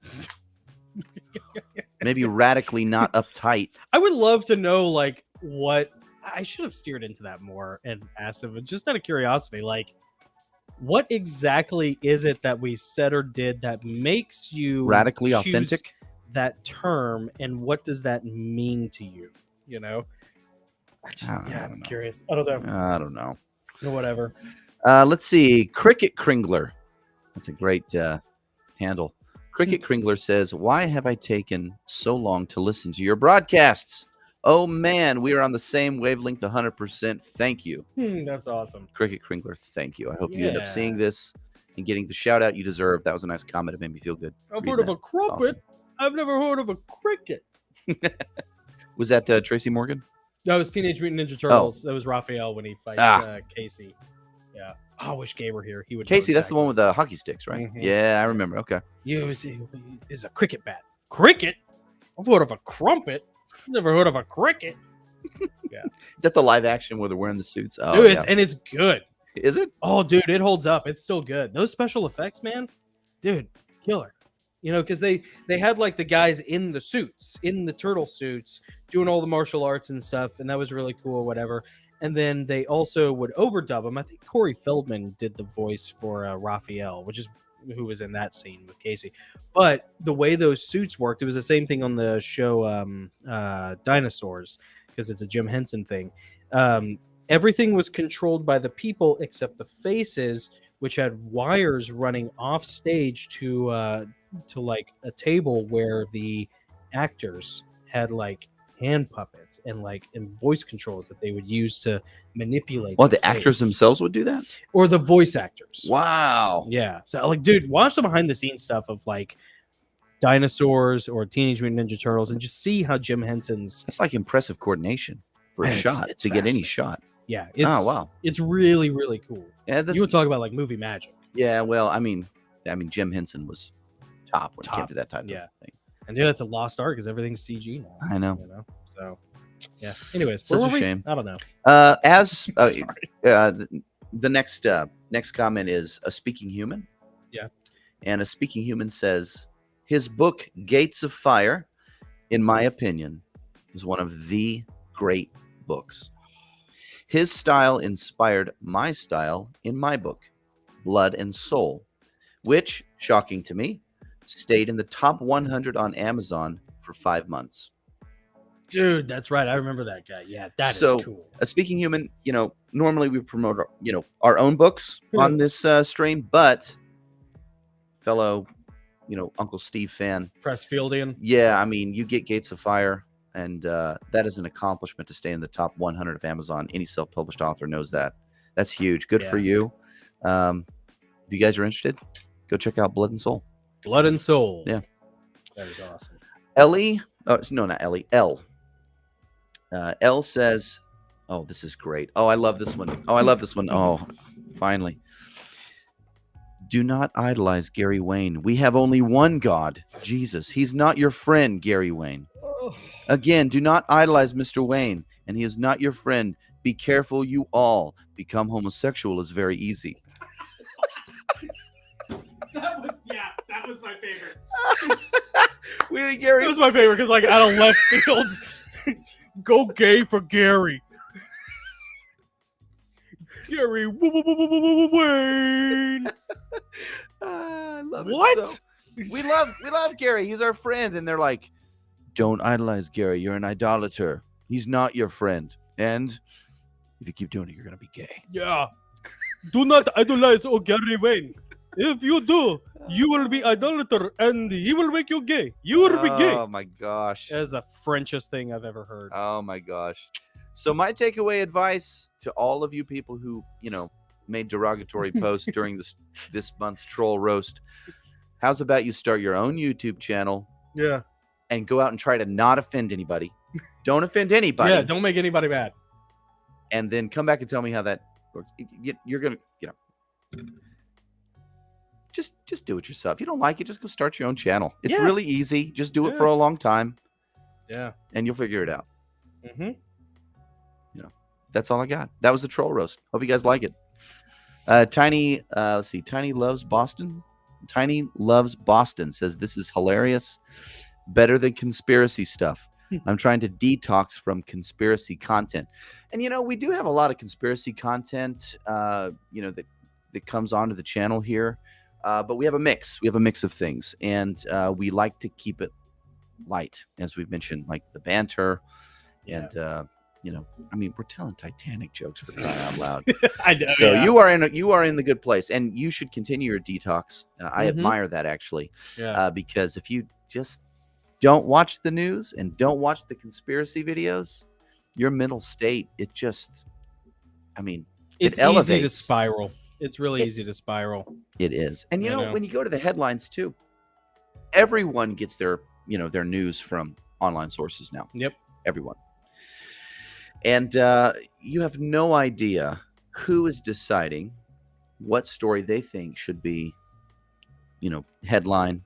Maybe radically not uptight. I would love to know, like, what I should have steered into that more and asked him, just out of curiosity, like, what exactly is it that we said or did that makes you Radically choose authentic? that term, and what does that mean to you? You know, I I'm don't know. curious. I don't know. I don't know. Or whatever. Let's see. Cricket Kringler. That's a great handle. Cricket Kringler says, why have I taken so long to listen to your broadcasts? Oh, man, we are on the same wavelength 100%. Thank you. That's awesome. Cricket Kringler, thank you. I hope you end up Yeah. seeing this and getting the shout out you deserve. That was a nice comment. It made me feel good. I've reading heard of that. a crumpet. Awesome. I've never heard of a cricket. Was that Tracy Morgan? That was Teenage Mutant Ninja Turtles. That was Raphael when he fights Casey. Yeah. Oh, I wish Gabe were here. He would. Casey, that's the one with the hockey sticks, right? Mhm. Yeah, I remember. Okay. Is a cricket bat. Cricket? I've heard of a crumpet. Never heard of a cricket. Is that the live action where they're wearing the suits? Oh, Dude, yeah. and it's good. Is it? Oh, dude, it holds up. It's still good. Those special effects, man, dude, killer. You know, because they had like the guys in the suits, in the turtle suits, doing all the martial arts and stuff, and that was really cool. Whatever. And then they also would overdub them. I think Corey Feldman did the voice for Raphael, which is who was in that scene with Casey. But the way those suits worked, it was the same thing on the show Dinosaurs, because it's a Jim Henson thing. Everything was controlled by the people except the faces, which had wires running off stage to like a table where the actors had like hand puppets and voice controls that they would use to manipulate. Well, the actors themselves would do that, or the voice actors. Wow. Yeah. So like, dude, watch the behind the scenes stuff of like Dinosaurs or Teenage Mutant Ninja Turtles and just see how Jim Henson's. That's like impressive coordination for a shot to get any shot. Yeah. Oh wow. It's really, really cool. Yeah. You would talk about like movie magic. Yeah. Well, I mean, Jim Henson was top when it came to that type of thing. And yeah, it's a lost art because everything's CG now. I know. So yeah. Anyways, such a shame. I don't know. The next comment is a speaking human. Yeah. And a speaking human says his book Gates of Fire, in my opinion, is one of the great books. His style inspired my style in my book, Blood and Soul, which, shocking to me, stayed in the top 100 on Amazon for 5 months. Dude, that's right. I remember that guy. Yeah, that is cool. A speaking human, normally we promote our own books on this stream, but fellow, Uncle Steve fan, Pressfieldian. Yeah, I mean, you get Gates of Fire, and that is an accomplishment to stay in the top 100 of Amazon. Any self-published author knows that. That's huge. Good for you. If you guys are interested, go check out Blood and Soul. Blood and Soul. Yeah. That is awesome. Ellie. Oh, no, not Ellie. Elle. Elle says, oh, this is great. Oh, I love this one. Oh, finally. Do not idolize Gary Wayne. We have only one God, Jesus. He's not your friend, Gary Wayne. Again, do not idolize Mr. Wayne, and he is not your friend. Be careful, you all. Become homosexual is very easy. That was my favorite. Gary. It was my favorite because, like, out of left fields, go gay for Gary. Gary Wayne. I love it. What? So, we love Gary. He's our friend, and they're like, "Don't idolize Gary. You're an idolater. He's not your friend, and if you keep doing it, you're gonna be gay." Yeah. Do not idolize Gary Wayne. If you do, you will be idolater, and he will make you gay. You will be gay. Oh my gosh. That is the Frenchest thing I've ever heard. Oh my gosh. So my takeaway advice to all of you people who, made derogatory posts during this month's troll roast, how's about you start your own YouTube channel? Yeah. And go out and try to not offend anybody. Don't offend anybody. Yeah, don't make anybody mad. And then come back and tell me how that works. You're going to, just do it yourself. If you don't like it, just go start your own channel. It's really easy. Just do it for a long time. Yeah. And you'll figure it out. Mm-hmm. That's all I got. That was the troll roast. Hope you guys like it. Tiny, let's see. Tiny Loves Boston. Tiny Loves Boston says, this is hilarious. Better than conspiracy stuff. I'm trying to detox from conspiracy content. And, we do have a lot of conspiracy content, that comes onto the channel here. But we have a mix. We have a mix of things. And we like to keep it light, as we've mentioned, like the banter. And, we're telling Titanic jokes for crying out loud. I know, so you are in the good place, and you should continue your detox. I admire that, actually. Yeah. Because if you just don't watch the news and don't watch the conspiracy videos, your mental state, it just, it's it elevates. Easy to spiral. It's really easy to spiral. It is. And when you go to the headlines too, everyone gets their news from online sources now. Yep. Everyone. And you have no idea who is deciding what story they think should be, headline,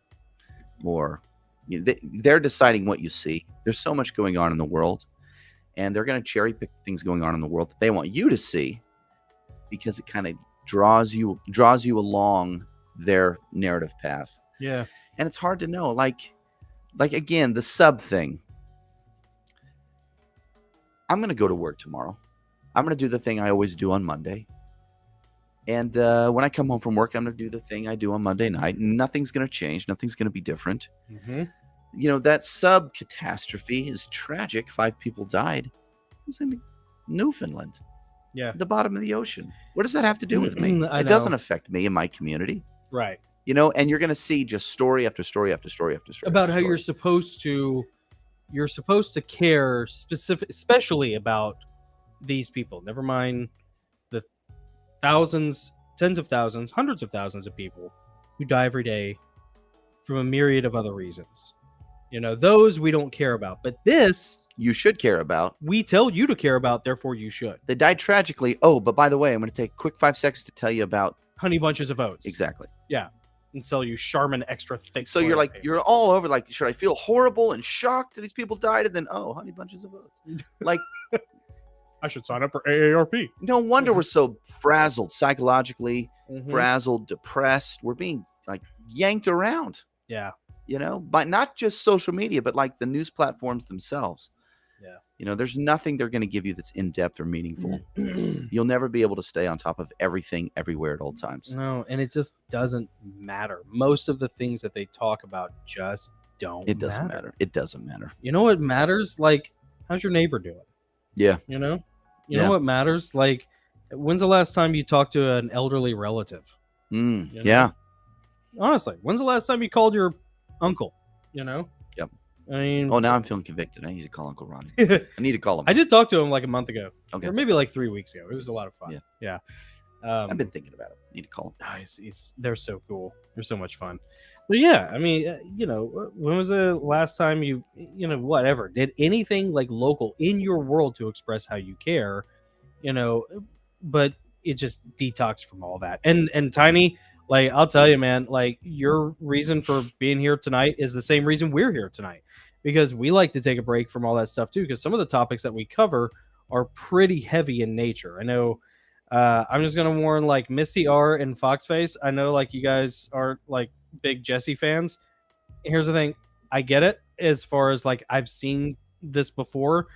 or they're deciding what you see. There's so much going on in the world, and they're going to cherry pick things going on in the world that they want you to see, because it kind of draws you along their narrative path. Yeah. And it's hard to know. Like again, the sub thing. I'm going to go to work tomorrow. I'm going to do the thing I always do on Monday. And when I come home from work, I'm going to do the thing I do on Monday night. Nothing's going to change. Nothing's going to be different. Mm-hmm. You know, that sub catastrophe is tragic. 5 people died. It's in Newfoundland. Yeah. At the bottom of the ocean. What does that have to do with me? I It know. doesn't affect me and my community. Right. You know, and you're going to see just story after story after story after story. About after how story. you're supposed to care especially about these people. Never mind the thousands, tens of thousands, hundreds of thousands of people who die every day from a myriad of other reasons. You know, those we don't care about. But this, You should care about. we tell you to care about, therefore you should. They died tragically. Oh, but by the way, I'm going to take a quick 5 seconds to tell you about. Honey bunches of oats. Exactly. And sell you Charmin extra thick. So you're toilet like, paper. you're all over, like, should I feel horrible and shocked that these people died? And then, oh, honey bunches of oats. Like, I should sign up for AARP. no wonder we're so frazzled psychologically, Mhm. frazzled, depressed. We're being, like, yanked around, Yeah. you know, by not just social media, but like the news platforms themselves. Yeah. You know, there's nothing they're going to give you that's in depth or meaningful. You'll never be able to stay on top of everything everywhere at all times. No, and it just doesn't matter. Most of the things that they talk about just don't It doesn't matter. It doesn't matter. You know what matters? Like, how's your neighbor doing? Yeah. You know? You Yeah. know what matters? Like, when's the last time you talked to an elderly relative? You know? Yeah. Honestly, when's the last time you called your uncle? You know? Yep. I mean, Oh, now I'm feeling convicted. I need to call Uncle Ronnie. I need to call him. I did talk to him like a month ago. Okay. Or maybe like 3 weeks ago. It was a lot of fun. Yeah. I've been thinking about it. Need to call him. Nice. They're so cool. They're so much fun. But yeah, I mean, you know, when was the last time you know, whatever, did anything like local in your world to express how you care, you know, but it just detox from all that. And Tiny, like, I'll tell you, man, like, your reason for being here tonight is the same reason we're here tonight, because we like to take a break from all that stuff too, because some of the topics that we cover are pretty heavy in nature. I know. I'm just gonna warn, like, Misty R and Foxface. I know, like, you guys aren't like big Jesse fans. Here's the thing, I get it. As far as like, I've seen this before.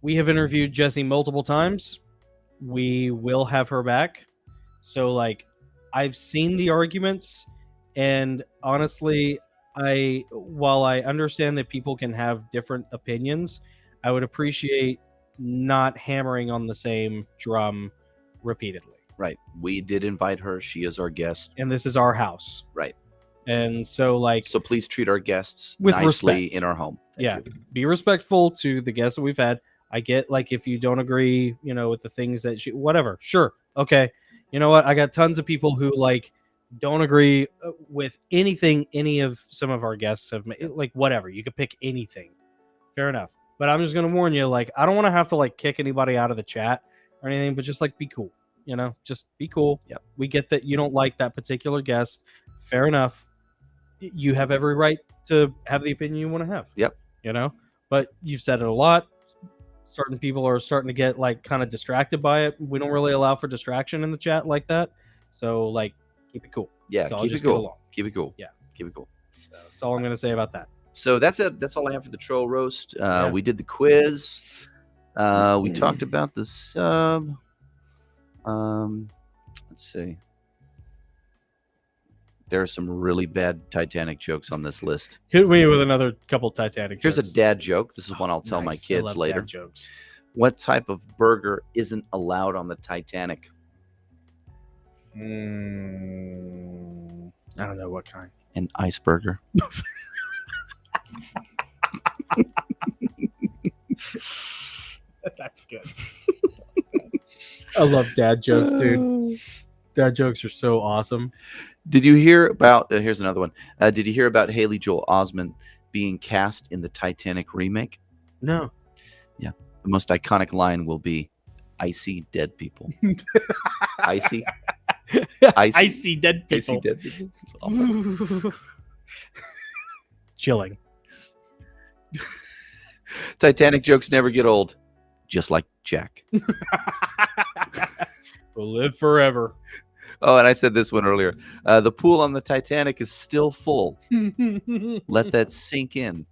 We have interviewed Jessie multiple times. We will have her back. So, like, I've seen the arguments, and honestly, while I understand that people can have different opinions, I would appreciate not hammering on the same drum repeatedly. Right. We did invite her. She is our guest. And this is our house. Right. And so, like, So please treat our guests With nicely respect. in our home. Thank you. be respectful to the guests that we've had. I get, like, if you don't agree, you know, with the things that whatever, sure, okay. You know what? I got tons of people who, like, don't agree with anything any of some of our guests have made. Like, whatever, you could pick anything. Fair enough. But I'm just gonna warn you, like, I don't want to have to, like, kick anybody out of the chat or anything, but just, like, be cool. You know, just be cool. Yep. We get that you don't like that particular guest. Fair enough. You have every right to have the opinion you want to have. Yep. You know, but you've said it a lot. Certain people are starting to get, like, kind of distracted by it. We don't really allow for distraction in the chat like that. So, like, keep it cool. Yeah, So I'll keep it just go cool. along. Keep it cool. Yeah. Keep it cool. So that's all I'm gonna say about that. So that's it. That's all I have for the troll roast. Yeah. We did the quiz. We talked about the sub. Let's see. There are some really bad Titanic jokes on this list. Hit me with another couple Titanic. Here's jokes. a dad joke. This is one I'll tell my Nice. I kids love later. dad jokes. What type of burger isn't allowed on the Titanic? I don't know what kind. An iceberger. That's good. I love dad jokes, dude. Dad jokes are so awesome. Did you hear about? Here's another one. Did you hear about Haley Joel Osment being cast in the Titanic remake? No. The most iconic line will be, "I see dead people." Icy. I see dead I see people. dead people. It's awful. Chilling. Titanic jokes never get old, just like Jack. We'll live forever. Oh, and I said this one earlier. The pool on the Titanic is still full. Let that sink in.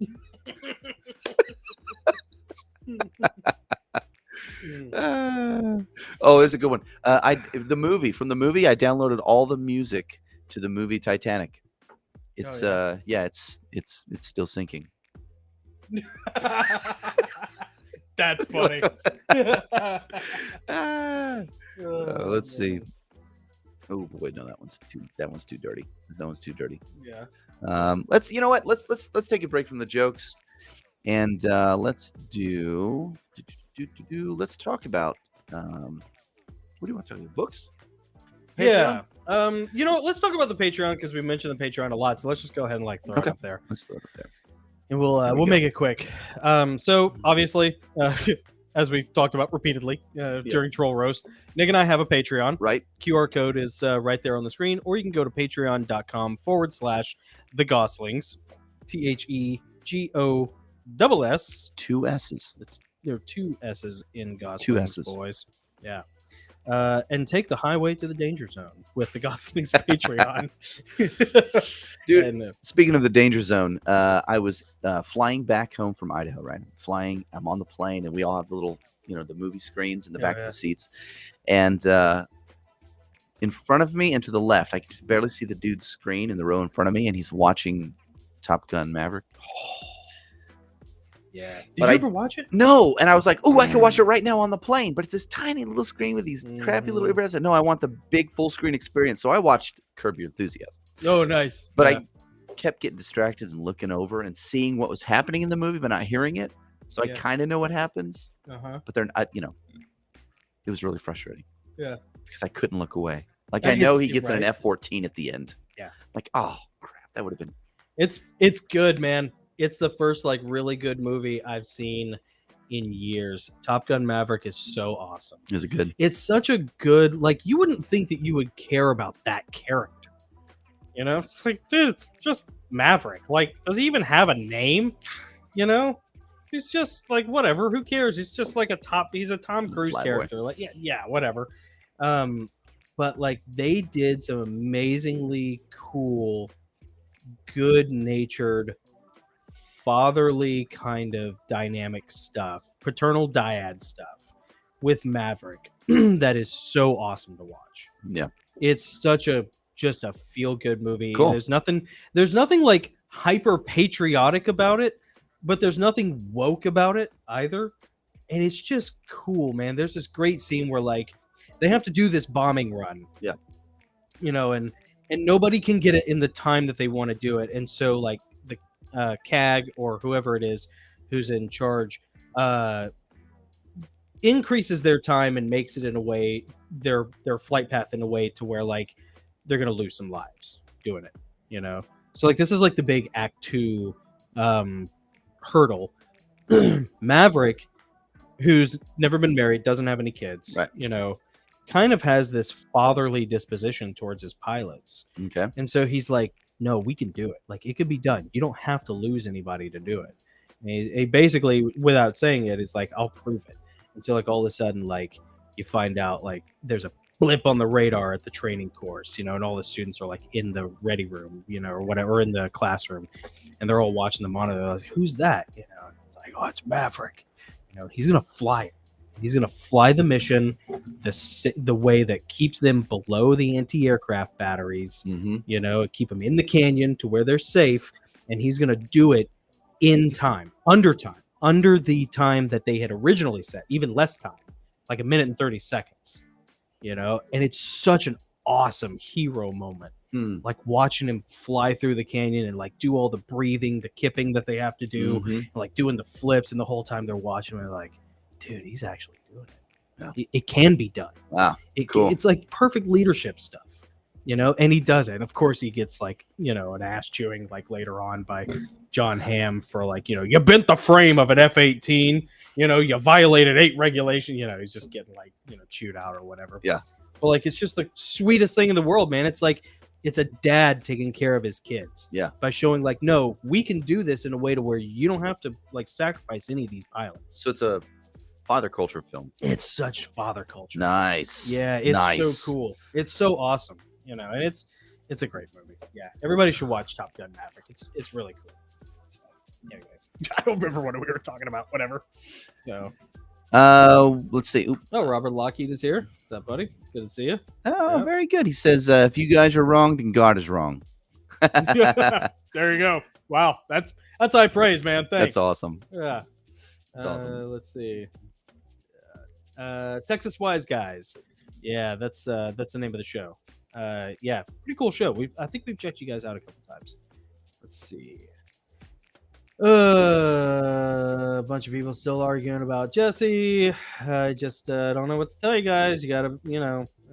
Oh, it's a good one. The movie I downloaded all the music to the movie Titanic. It's it's still sinking. That's funny. Let's see. Oh boy, no, that one's too dirty. That one's too dirty. Yeah. Let's take a break from the jokes, and let's talk about what do you want to talk about? Books? Patreon? Yeah. Let's talk about the Patreon because we mentioned the Patreon a lot. So let's just go ahead and throw it up there. Let's throw it up there. And we'll make it quick. So obviously, as we've talked about repeatedly during Troll Roast, Nick and I have a Patreon. Right. QR code is right there on the screen, or you can go to patreon.com/the Gosslings. TheGoss. 2 S's. There are 2 S's in Gosslings, 2 S's. boys. Yeah. And take the highway to the danger zone with the Gosslings Patreon. Dude, and, speaking of the danger zone, I was flying back home from Idaho, right? I'm on the plane, and we all have the little, the movie screens in the back of the seats. And in front of me and to the left, I can just barely see the dude's screen in the row in front of me, and he's watching Top Gun Maverick. Yeah. Did you ever watch it? No. And I was like, oh, I can watch it right now on the plane. But it's this tiny little screen with these crappy little earbuds. I said, no, I want the big full screen experience. So I watched Curb Your Enthusiasm. Oh, nice. But I kept getting distracted and looking over and seeing what was happening in the movie, but not hearing it. So I kind of know what happens. But it was really frustrating. Yeah. Because I couldn't look away. I know he gets in an F-14 at the end. Yeah. Oh, crap. That would have been. It's good, man. It's the first really good movie I've seen in years. Top Gun Maverick is so awesome. Is it good? It's such a good, you wouldn't think that you would care about that character. It's dude, it's just Maverick. Does he even have a name? He's just whatever. Who cares? He's just he's a Tom Cruise character. Yeah, whatever. But they did some amazingly cool, good-natured, fatherly kind of dynamic stuff, paternal dyad stuff with Maverick that is so awesome to watch. Yeah. It's such just a feel-good movie. Cool. There's nothing hyper patriotic about it, but there's nothing woke about it either. And it's just cool, man. There's this great scene where they have to do this bombing run. Yeah. And nobody can get it in the time that they want to do it. And so CAG or whoever it is who's in charge increases their time and makes it in a way their flight path in a way to where they're gonna lose some lives doing it, so this is the big act 2 hurdle. Maverick, who's never been married, doesn't have any kids, right, kind of has this fatherly disposition towards his pilots. Okay. And so he's no, we can do it. It could be done. You don't have to lose anybody to do it. And he basically, without saying it, is I'll prove it. And so all of a sudden, you find out there's a blip on the radar at the training course, and all the students are in the ready room, or whatever, in the classroom, and they're all watching the monitor. Who's that? It's oh, it's Maverick. He's gonna fly it. He's gonna fly the mission the way that keeps them below the anti-aircraft batteries. Keep them in the canyon to where they're safe, and he's gonna do it in time, under the time that they had originally set, even less time, 1 minute and 30 seconds. And it's such an awesome hero moment. Watching him fly through the canyon and do all the breathing, the kipping that they have to do, and doing the flips, and the whole time they're watching him, they're dude, he's actually doing it. Yeah. It can be done. Wow. Cool. It's perfect leadership stuff, and he does it. And of course he gets an ass chewing later on by John Hamm for you bent the frame of an F-18, you violated 8 regulations, he's just getting chewed out or whatever. Yeah. But it's just the sweetest thing in the world, man. It's it's a dad taking care of his kids. Yeah. By showing no, we can do this in a way to where you don't have to sacrifice any of these pilots. So it's a father culture film. It's such father culture. Nice. Yeah, it's so cool. It's so awesome. And it's a great movie. Yeah. Everybody should watch Top Gun Maverick. It's really cool. So, anyways, I don't remember what we were talking about. Whatever. So Let's see. Oop. Oh, Robert Lockheed is here. What's up, buddy? Good to see you. Oh, Yep. very good. He says, if you guys are wrong, then God is wrong. There you go. Wow, that's high praise, man. Thanks. That's awesome. Yeah. That's awesome. Let's see. Texas Wise Guys. Yeah, that's the name of the show. Yeah, pretty cool show. I think we've checked you guys out a couple times. Let's see. A bunch of people still arguing about Jesse. I just don't know what to tell you guys. You gotta,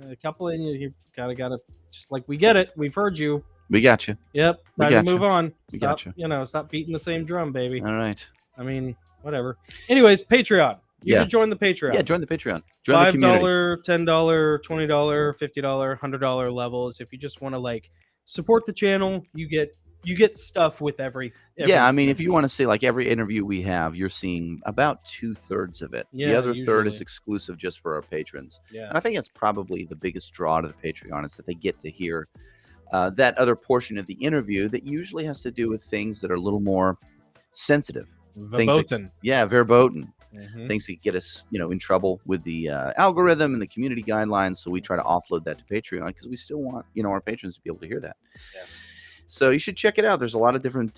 a couple of you gotta just like, we get it. We've heard you. We got you. Yep. Time to move on. We Stop, gotcha. Stop beating the same drum, baby. All right. I mean, whatever. Anyways, Patreon. You should join the Patreon. Yeah, join the Patreon. Join the community. $5, $10, $20, $50, $100 levels. If you just want to like support the channel, you get stuff with every yeah, I mean, if you want to see like every interview we have, you're seeing about 2/3 of it. Yeah, the other third usually is exclusive just for our patrons. Yeah. And I think that's probably the biggest draw to the Patreon is that they get to hear that other portion of the interview that usually has to do with things that are a little more sensitive. Verboten. Verboten. Mhm. Things that get us, in trouble with the algorithm and the community guidelines. So we try to offload that to Patreon because we still want, our patrons to be able to hear that. Yeah. So you should check it out. There's a lot of different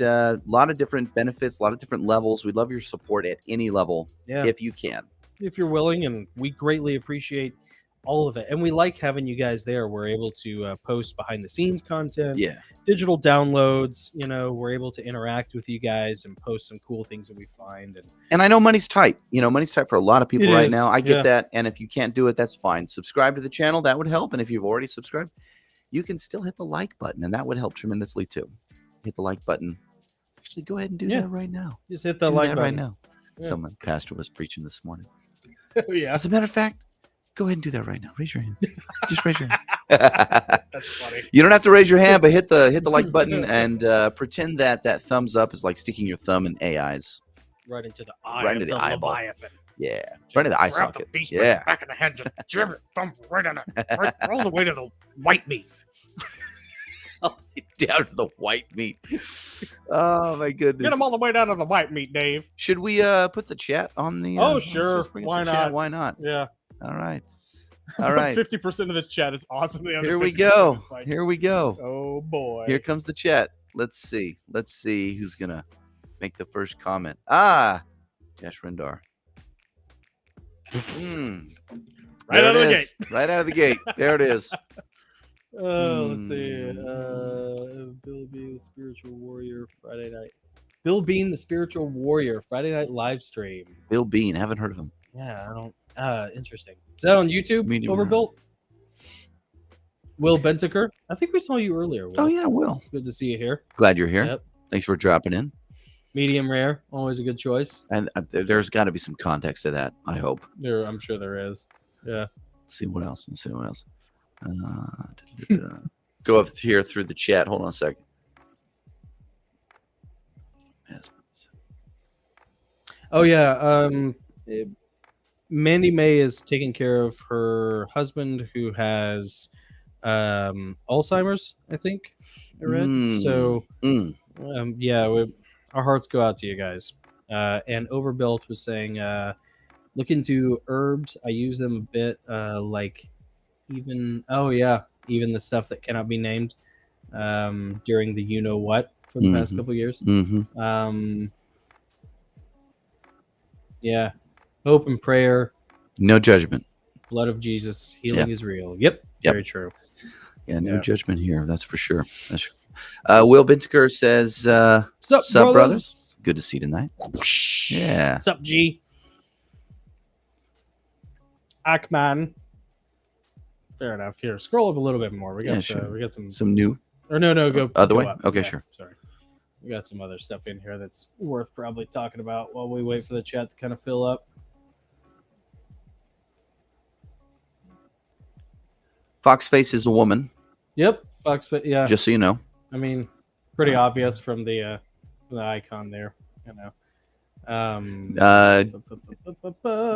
benefits, a lot of different levels. We'd love your support at any level, if you can. If you're willing, and we greatly appreciate all of it. And we like having you guys there. We're able to post behind the scenes content, digital downloads. We're able to interact with you guys and post some cool things that we find. And I know money's tight. Money's tight for a lot of people right now. I get Yeah. that. And if you can't do it, that's fine. Subscribe to the channel. That would help. And if you've already subscribed, you can still hit the like button, and that would help tremendously too. Hit the like button. Actually, go ahead and do that right now. Just hit the Do like that button right now. Yeah. Someone, pastor, was preaching this morning. Yeah. As a matter of fact, go ahead and do that right now. Raise your hand. Just raise your hand. That's funny. You don't have to raise your hand, but hit the like button and pretend that thumbs up is like sticking your thumb in AI's. Right into the eye. Right into the eyeball. Leviathan. Yeah. Right into the eye Grab socket. the beast Yeah. back in the head, just jab it, thumb right on it, right, all the way to the white meat. Down to the white meat. Oh my goodness. Get them all the way down to the white meat, Dave. Should we put the chat on the Oh, let's sure. bring up Why the chat. not? Why not? Yeah. All right. All right. 50% of this chat is awesome. The other Here we 50% go. is like, Here we go. oh boy. Here comes the chat. Let's see who's gonna make the first comment. Josh Rendar. Right out of the gate. Right out of the gate. There it is. Let's see. Bill Bean, the Spiritual Warrior, Friday night. Bill Bean, the Spiritual Warrior, Friday night live stream. Bill Bean. Haven't heard of him. Yeah, I don't. Interesting. Is that on YouTube? Medium Overbuilt. Will Bentiker. I think we saw you earlier. Will. Oh yeah, Will. Good to see you here. Glad you're here. Yep. Thanks for dropping in. Medium rare, always a good choice. And there's got to be some context to that. I hope. I'm sure there is. Yeah. Let's see what else. Go up here through the chat. Hold on a second. Oh yeah. Mandy May is taking care of her husband who has Alzheimer's, I think I read. So yeah, our hearts go out to you guys. And Overbuilt was saying, look into herbs. I use them a bit, like even the stuff that cannot be named during the you know what for the past couple years. Yeah, hope and prayer. No judgment. Blood of Jesus, healing is real. Yep, very true. Yeah, no judgment here. That's for sure. Will Bintiker says, "Sup, brothers? Good to see you tonight." Yeah. Sup, G? Ackman. Fair enough. Here, scroll up a little bit more. We got we got some new. Or no, go other way. Up. Okay, yeah, sure. Sorry, we got some other stuff in here that's worth probably talking about while we wait for the chat to kind of fill up. Foxface is a woman. Yep, Foxface. Yeah. Just so you know. I mean, pretty obvious from the icon there. You know.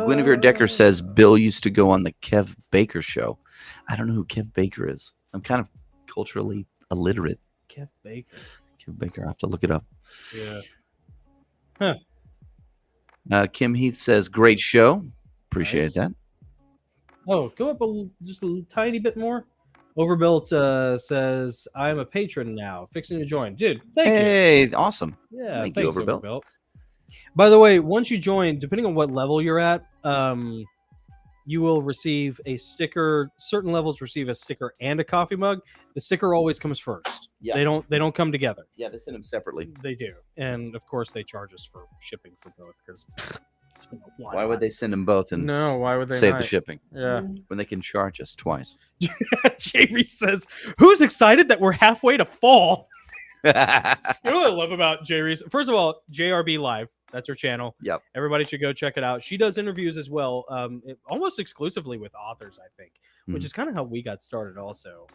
Guinevere Decker says Bill used to go on the Kev Baker show. I don't know who Kev Baker is. I'm kind of culturally illiterate. Kev Baker. Kev Baker. I have to look it up. Yeah. Huh. Kim Heath says great show. Appreciate that. Oh, go up just a tiny bit more. Overbuilt says, I'm a patron now. Fixing to join. Dude, thank you. Hey, awesome. Yeah, Thank thanks, you, Overbuilt. By the way, once you join, depending on what level you're at, you will receive a sticker. Certain levels receive a sticker and a coffee mug. The sticker always comes first. Yeah. They don't come together. Yeah, they send them separately. They do. And of course they charge us for shipping for both because Why would they send them both and No, why would they save not? the shipping Yeah. when they can charge us twice? Jamie says, who's excited that we're halfway to fall? You know what I love about J Reese? First of all, JRB Live. That's her channel. Yep. Everybody should go check it out. She does interviews as well, almost exclusively with authors, I think, which is kind of how we got started also.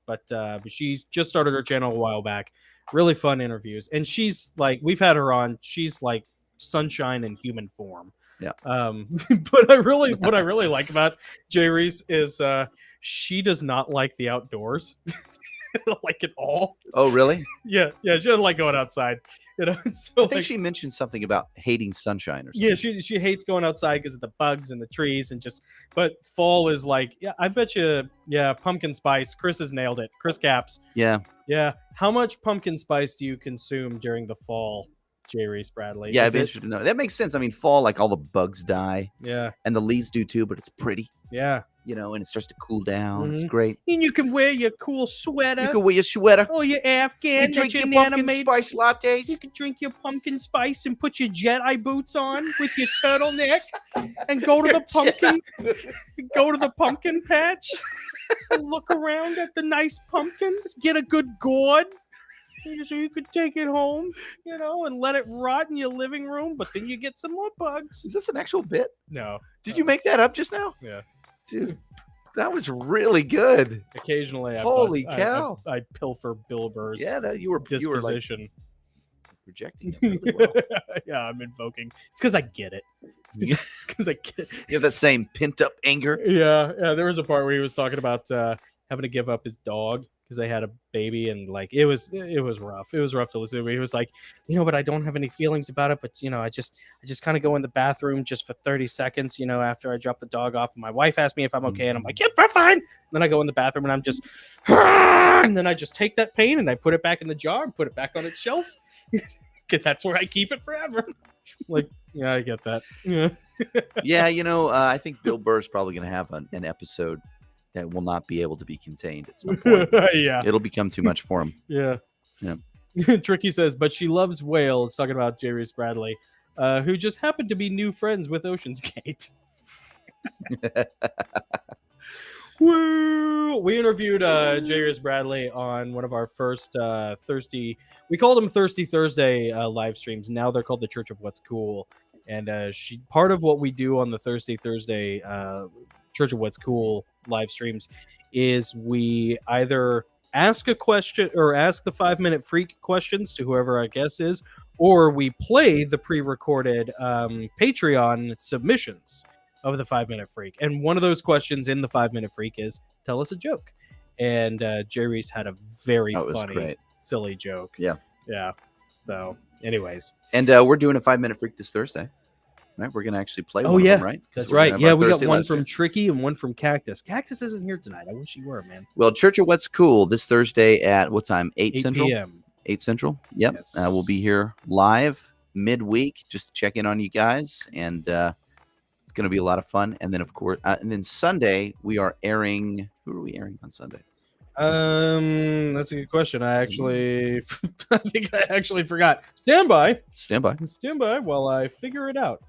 But she just started her channel a while back. Really fun interviews. And she's like, we've had her on. She's like sunshine in human form. Yeah. But what I really like about J Reese is she does not like the outdoors. Like at all. Oh, really? Yeah, she doesn't like going outside. You know, so I think she mentioned something about hating sunshine or something. Yeah, she hates going outside because of the bugs and the trees and just. But fall is like, yeah, I bet you, yeah, pumpkin spice. Chris has nailed it. Chris Caps. Yeah. How much pumpkin spice do you consume during the fall, J. Reese Bradley? Yeah, I'd be interested to know. That makes sense. I mean, fall, like all the bugs die. Yeah. And the leaves do too, but it's pretty. Yeah. You know, and it starts to cool down. It's great. And you can wear your cool sweater. You can wear your sweater. Oh, your Afghan. You drink your pumpkin spice lattes. You can drink your pumpkin spice and put your Jedi boots on with your turtleneck and go to the pumpkin patch and look around at the nice pumpkins. Get a good gourd so you could take it home, you know, and let it rot in your living room. But then you get some more bugs. Is this an actual bit? No. Did you make that up just now? Yeah. Dude, that was really good. Occasionally, Holy cow! I pilfer Bill Burr's you were disposition. Like projecting it really well. Yeah, I'm invoking. It's because I get it. It's because I get it. You have that same pent up anger. Yeah. There was a part where he was talking about having to give up his dog because they had a baby, and like it was rough. It was rough to listen to. He was like, but I don't have any feelings about it. But I just kind of go in the bathroom just for 30 seconds, after I drop the dog off. And my wife asked me if I'm okay, and I'm like, yep, I'm fine. And then I go in the bathroom, and I'm just, and then I just take that pain and I put it back in the jar and put it back on its shelf. That's where I keep it forever. Like, yeah, I get that. Yeah. Yeah, I think Bill Burr's probably going to have an episode that will not be able to be contained at some point. Yeah. It'll become too much for him. Yeah. Tricky says, but she loves whales, talking about J. Reese Bradley, who just happened to be new friends with Ocean's Gate. Woo! We interviewed J. Reese Bradley on one of our first we called them Thirsty Thursday live streams. Now they're called the Church of What's Cool. And part of what we do on the Thirsty Thursday Church of What's Cool live streams is we either ask a question or ask the 5-minute freak questions to whoever our guest is, or we play the pre-recorded Patreon submissions of the 5-minute freak. And one of those questions in the 5-minute freak is, tell us a joke. And J. Reese had a very funny, silly joke. Yeah. So anyways. And we're doing a 5-minute freak this Thursday. Right, we're gonna actually play. One of them, right? That's right. Yeah, we got one from Tricky and one from Cactus. Cactus isn't here tonight. I wish he were, man. Well, Church of What's Cool this Thursday at what time? 8 Central. p.m. 8 Central. Yep. Yes. We'll be here live midweek. Just check in on you guys, and it's gonna be a lot of fun. And then, of course, and then Sunday we are airing. Who are we airing on Sunday? That's a good question. I think I actually forgot. Stand by while I figure it out.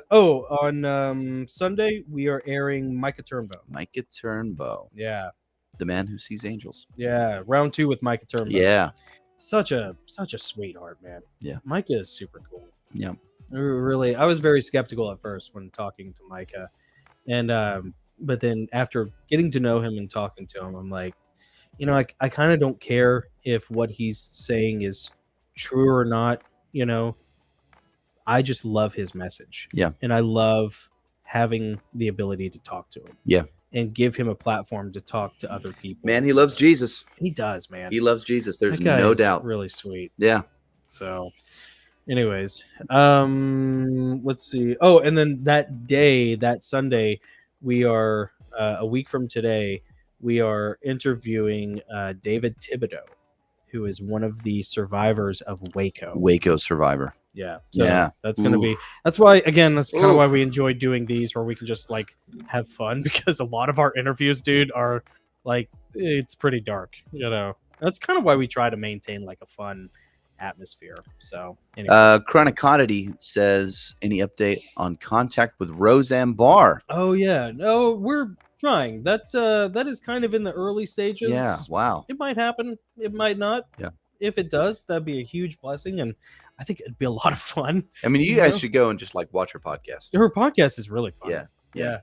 On Sunday we are airing Micah Turnbow. Micah Turnbow. Yeah. The man who sees angels. Yeah, round 2 with Micah Turnbow. Yeah. Such a sweetheart, man. Yeah. Micah is super cool. Yeah. Really, I was very skeptical at first when talking to Micah. And but then after getting to know him and talking to him, I'm like, I kind of don't care if what he's saying is true or not, I just love his message. Yeah. And I love having the ability to talk to him. Yeah. And give him a platform to talk to other people. Man, he loves Jesus. He does, man. He loves Jesus. There's that guy no is doubt. Really sweet. Yeah. So, Anyways, let's see. Oh, and then that Sunday, we are a week from today. We are interviewing David Thibodeau, who is one of the survivors of Waco. Waco survivor. Yeah. So Yeah. that's going to be, Oof. that's why, again, that's kind of Oof. why we enjoy doing these where we can just like have fun because a lot of our interviews, dude, are like, it's pretty dark, you know. That's kind of why we try to maintain like a fun atmosphere. So, anyways. Chronic Oddity says, any update on contact with Roseanne Barr? Oh, yeah. No, we're trying. That is kind of in the early stages. Yeah. Wow. It might happen. It might not. Yeah. If it does, that'd be a huge blessing. And I think it'd be a lot of fun. I mean, you guys should go and just like watch her podcast. Her podcast is really fun. Yeah.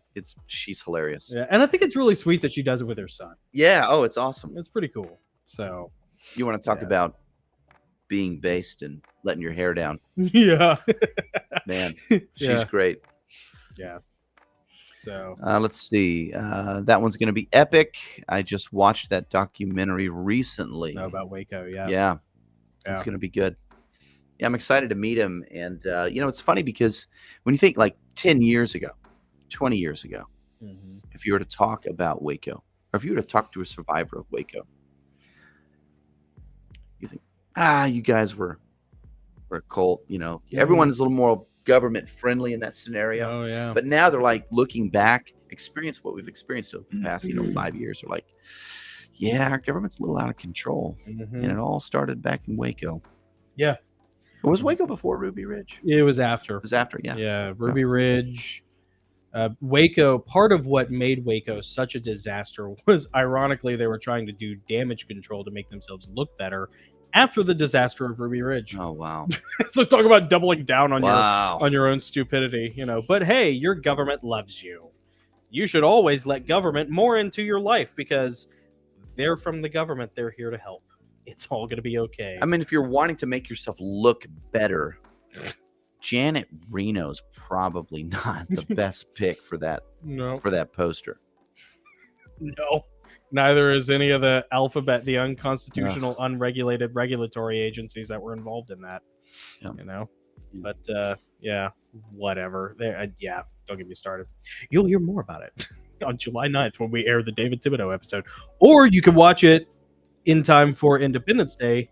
She's hilarious. Yeah. And I think it's really sweet that she does it with her son. Yeah. Oh, it's awesome. It's pretty cool. So you want to talk about being based and letting your hair down? Yeah. Man, she's great. Yeah. So let's see. That one's going to be epic. I just watched that documentary recently. About Waco. Yeah. Yeah. It's going to be good. Yeah, I'm excited to meet him. And, you know, it's funny because when you think like 10 years ago, 20 years ago, if you were to talk about Waco, or if you were to talk to a survivor of Waco, you think, you guys were a cult, you know. Everyone is a little more government friendly in that scenario. Oh, yeah. But now they're like looking back, experience what we've experienced over the past, 5 years. They're like, yeah, our government's a little out of control. And it all started back in Waco. Yeah. Or was Waco before Ruby Ridge? It was after. It was after, yeah. Yeah, Ruby Ridge. Waco, part of what made Waco such a disaster was, ironically, they were trying to do damage control to make themselves look better after the disaster of Ruby Ridge. Oh, wow. So talk about doubling down on Wow. your own stupidity, you know. But hey, your government loves you. You should always let government more into your life because they're from the government. They're here to help. It's all going to be okay. I mean, if you're wanting to make yourself look better, Janet Reno's probably not the best pick for that poster. No. Neither is any of the the unconstitutional, unregulated regulatory agencies that were involved in that. Yeah. You know? But yeah, whatever. Don't get me started. You'll hear more about it on July 9th when we air the David Thibodeau episode. Or you can watch it in time for Independence Day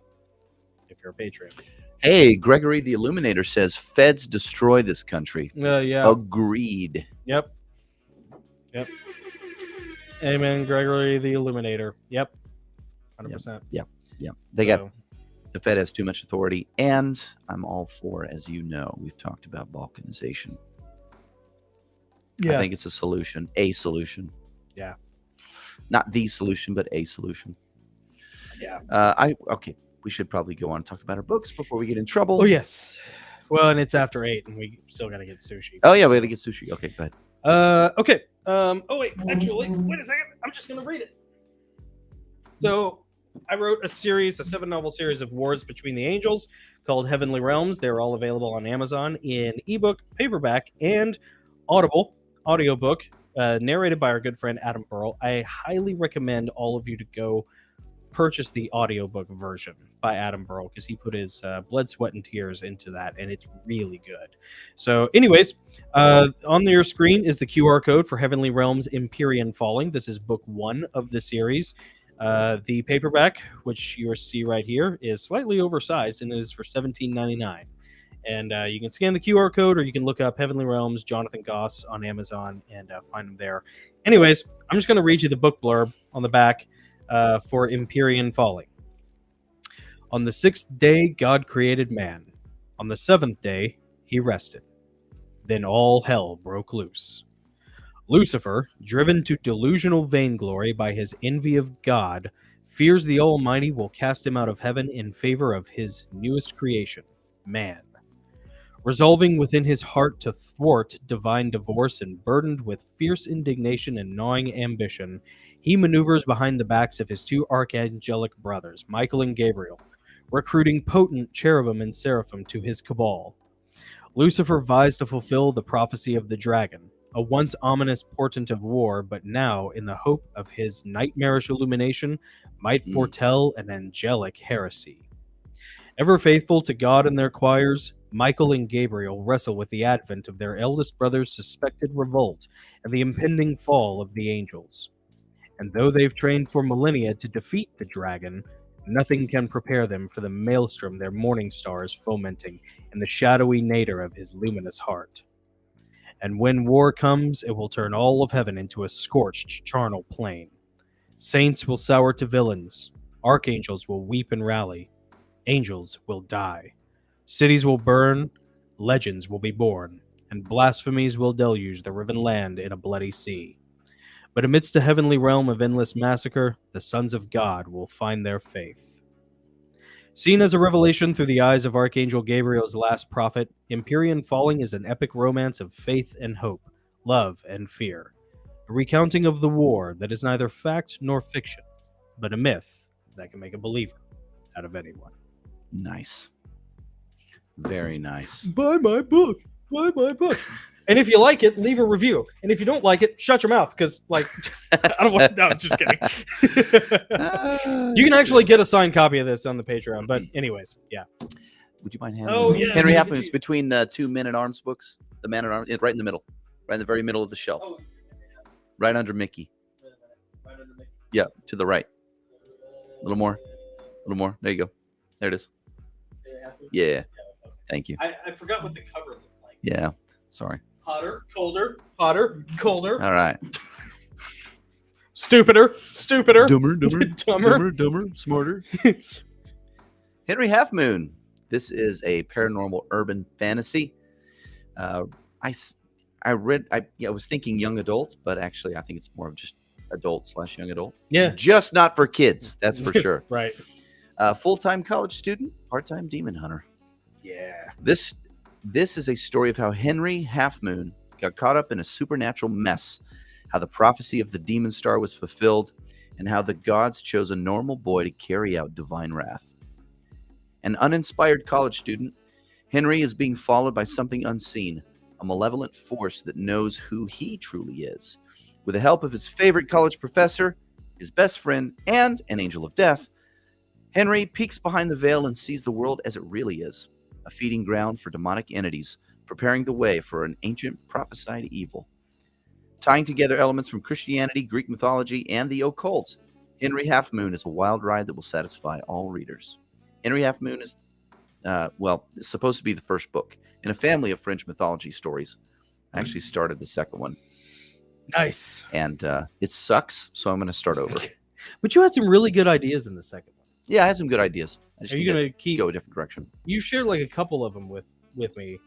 if you're a Patreon. Hey, Gregory the Illuminator says feds destroy this country. Yeah. Agreed. Yep. Amen, Gregory the Illuminator. Yep. 100%. Yep. The Fed has too much authority, and I'm all for, as you know, we've talked about balkanization. Yeah. I think it's a solution. Yeah. Not the solution, but a solution. Yeah. Okay. We should probably go on and talk about our books before we get in trouble. Oh, yes. Well, and it's after 8, and we still got to get sushi. Oh, yeah, we got to get sushi. Okay, go ahead. Okay. Wait a second. I'm just going to read it. So I wrote a 7-novel series of Wars Between the Angels called Heavenly Realms. They're all available on Amazon in ebook, paperback, and Audible audiobook, narrated by our good friend Adam Burrell. I highly recommend all of you to go purchase the audiobook version by Adam Burrell because he put his blood, sweat, and tears into that, and it's really good. So anyways, on your screen is the QR code for Heavenly Realms Empyrean Falling. This is book 1 of the series. The paperback, which you see right here, is slightly oversized and it is for $17.99. And you can scan the QR code, or you can look up Heavenly Realms Jonathan Goss on Amazon and find them there. Anyways, I'm just going to read you the book blurb on the back for Empyrean Falling. On the 6th day, God created man. On the 7th day, he rested. Then all hell broke loose. Lucifer, driven to delusional vainglory by his envy of God, fears the Almighty will cast him out of heaven in favor of his newest creation, man. Resolving within his heart to thwart divine divorce and burdened with fierce indignation and gnawing ambition, he maneuvers behind the backs of his 2 archangelic brothers, Michael and Gabriel, recruiting potent cherubim and seraphim to his cabal. Lucifer vies to fulfill the prophecy of the dragon, a once ominous portent of war, but now, in the hope of his nightmarish illumination, might foretell an angelic heresy. Ever faithful to God and their choirs, Michael and Gabriel wrestle with the advent of their eldest brother's suspected revolt and the impending fall of the angels. And though they've trained for millennia to defeat the dragon, nothing can prepare them for the maelstrom their morning star is fomenting in the shadowy nadir of his luminous heart. And when war comes, it will turn all of heaven into a scorched, charnel plain. Saints will sour to villains, archangels will weep and rally, angels will die. Cities will burn, legends will be born, and blasphemies will deluge the riven land in a bloody sea. But amidst a heavenly realm of endless massacre, the sons of God will find their faith. Seen as a revelation through the eyes of Archangel Gabriel's last prophet, Empyrean Falling is an epic romance of faith and hope, love and fear. A recounting of the war that is neither fact nor fiction, but a myth that can make a believer out of anyone. Nice. Very nice. Buy my book. Buy my book. And if you like it, leave a review. And if you don't like it, shut your mouth. Because, like, I don't want. No, just kidding. You can actually get a signed copy of this on the Patreon. But, anyways, yeah. Would you mind handing? Oh, yeah. Henry Half Moon's between two Men at Arms books. The Man at Arms, right in the middle, right in the very middle of the shelf, right under Mickey. Yeah, to the right. A little more. A little more. There you go. There it is. Yeah. Thank you. I forgot what the cover looked like. Yeah. Sorry. Hotter, colder, hotter, colder. All right. Stupider, stupider. Dumber, Dumber. smarter. Henry Half Moon. This is a paranormal urban fantasy. I was thinking young adult, but actually I think it's more of just adult / young adult. Yeah. Just not for kids. That's for sure. Right. Full-time college student, part-time demon hunter. Yeah. This is a story of how Henry Half Moon got caught up in a supernatural mess, how the prophecy of the demon star was fulfilled, and how the gods chose a normal boy to carry out divine wrath. An uninspired college student, Henry is being followed by something unseen, a malevolent force that knows who he truly is. With the help of his favorite college professor, his best friend, and an angel of death, Henry peeks behind the veil and sees the world as it really is, a feeding ground for demonic entities, preparing the way for an ancient prophesied evil. Tying together elements from Christianity, Greek mythology, and the occult, Henry Half Moon is a wild ride that will satisfy all readers. Henry Half Moon is, it's supposed to be the first book in a family of French mythology stories. I actually started the second one. Nice. And it sucks, so I'm going to start over. But you had some really good ideas in the second one. Yeah, I had some good ideas. I just Are you going to go a different direction? You shared like a couple of them with me.